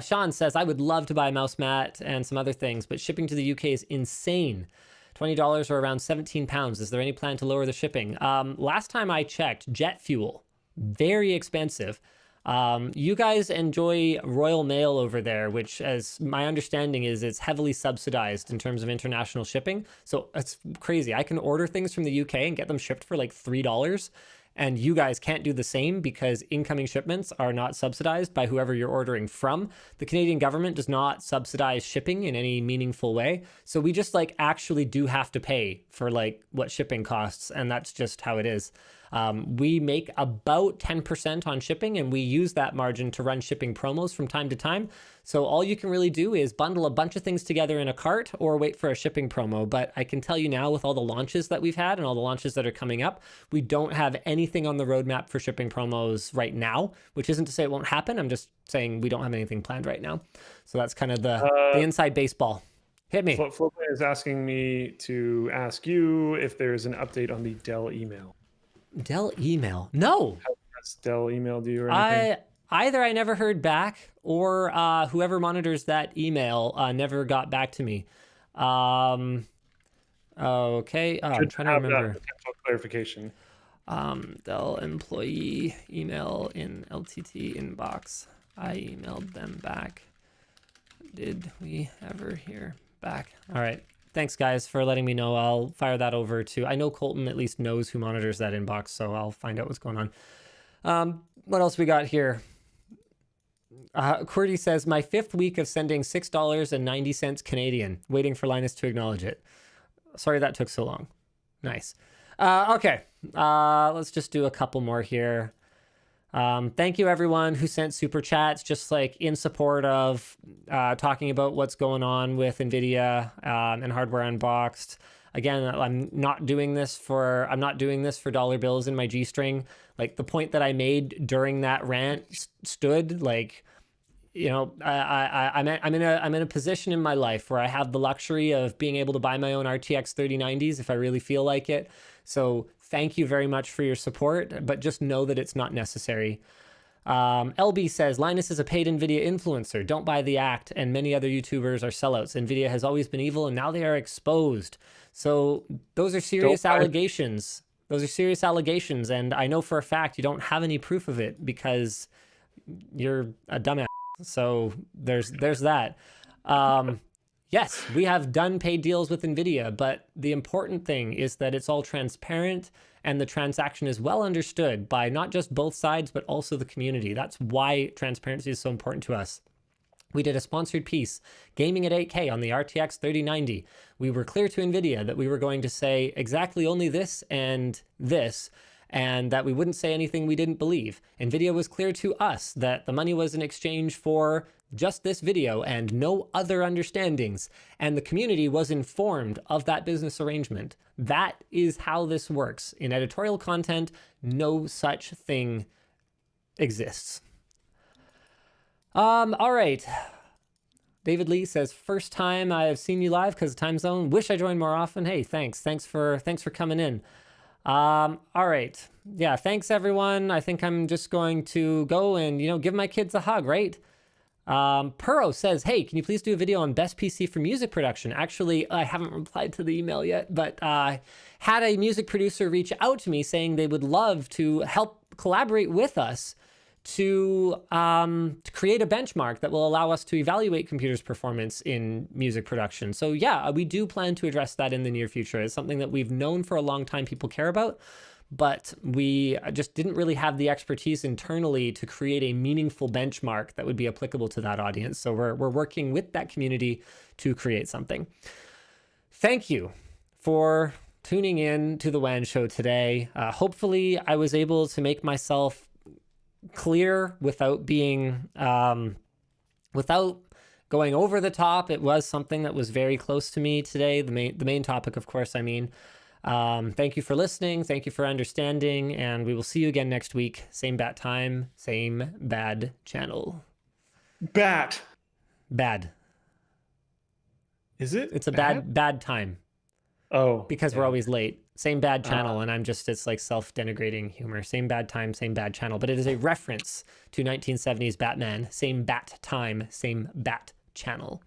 Sean says, I would love to buy a mouse mat and some other things, but shipping to the UK is insane. $20 or around 17 pounds. Is there any plan to lower the shipping? Last time I checked, jet fuel, very expensive. You guys enjoy Royal Mail over there, which, as my understanding is, it's heavily subsidized in terms of international shipping. So it's crazy. I can order things from the UK and get them shipped for like $3. And you guys can't do the same because incoming shipments are not subsidized by whoever you're ordering from. The Canadian government does not subsidize shipping in any meaningful way. So we just like actually do have to pay for like what shipping costs. And that's just how it is. We make about 10% on shipping, and we use that margin to run shipping promos from time to time. So all you can really do is bundle a bunch of things together in a cart or wait for a shipping promo. But I can tell you now, with all the launches that we've had and all the launches that are coming up, we don't have anything on the roadmap for shipping promos right now, which isn't to say it won't happen. I'm just saying we don't have anything planned right now. So that's kind of the inside baseball. Hit me. Flope is asking me to ask you if there's an update on the Dell email. Dell email? No. Has Dell emailed you or anything? Either I never heard back, or whoever monitors that email never got back to me. Okay. I'm trying to remember. Potential clarification. Dell employee email in LTT inbox. I emailed them back. Did we ever hear back? All right. Thanks, guys, for letting me know. I'll fire that over to... I know Colton at least knows who monitors that inbox, so I'll find out what's going on. What else we got here? QWERTY says, my 5th week of sending $6.90 Canadian, waiting for Linus to acknowledge it. Sorry that took so long. Nice. Okay, let's just do a couple more here. Thank you, everyone who sent super chats, just like in support of talking about what's going on with Nvidia and Hardware Unboxed. Again, I'm not doing this for dollar bills in my G-string. Like the point that I made during that rant stood. Like, you know, I'm in a position in my life where I have the luxury of being able to buy my own RTX 3090s if I really feel like it. So thank you very much for your support, but just know that it's not necessary. LB says, Linus is a paid Nvidia influencer. Don't buy the act, and many other YouTubers are sellouts. Nvidia has always been evil, and now they are exposed. So those are serious allegations. Those are serious allegations, and I know for a fact you don't have any proof of it because you're a dumbass. So there's that. Yes, we have done paid deals with Nvidia, but the important thing is that it's all transparent and the transaction is well understood by not just both sides, but also the community. That's why transparency is so important to us. We did a sponsored piece, gaming at 8K on the RTX 3090. We were clear to Nvidia that we were going to say exactly only this and this, and that we wouldn't say anything we didn't believe. Nvidia was clear to us that the money was in exchange for just this video and no other understandings, and the community was informed of that business arrangement. That is how this works. In editorial content, no such thing exists. All right. David Lee says, first time I've seen you live because of time zone. Wish I joined more often. Hey, thanks. Thanks for coming in. All right. Yeah, thanks everyone. I think I'm just going to go and, give my kids a hug, right? Puro says, hey, can you please do a video on best PC for music production? Actually, I haven't replied to the email yet, but had a music producer reach out to me saying they would love to help collaborate with us to create a benchmark that will allow us to evaluate computers' performance in music production. So yeah, we do plan to address that in the near future. It's something that we've known for a long time people care about, but we just didn't really have the expertise internally to create a meaningful benchmark that would be applicable to that audience. So we're working with that community to create something. Thank you for tuning in to the WAN show today. Hopefully I was able to make myself clear without being, without going over the top. It was something that was very close to me today. The main topic, of course, I mean. Thank you for listening. Thank you for understanding. And we will see you again next week. Same bat time, same bad channel. Bad. Is it? It's a bad time. Oh. Because we're always late. Same bad channel. And it's like self-denigrating humor. Same bad time, same bad channel. But it is a reference to 1970s Batman. Same bat time, same bat channel.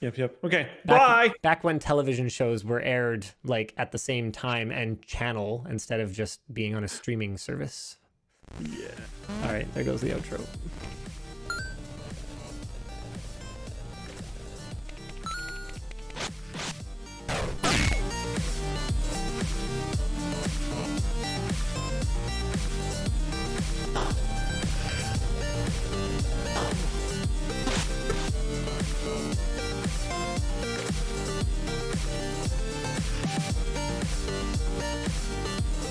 Yep. Okay. Bye. Back when television shows were aired like at the same time and channel instead of just being on a streaming service. Yeah. All right, there goes the outro.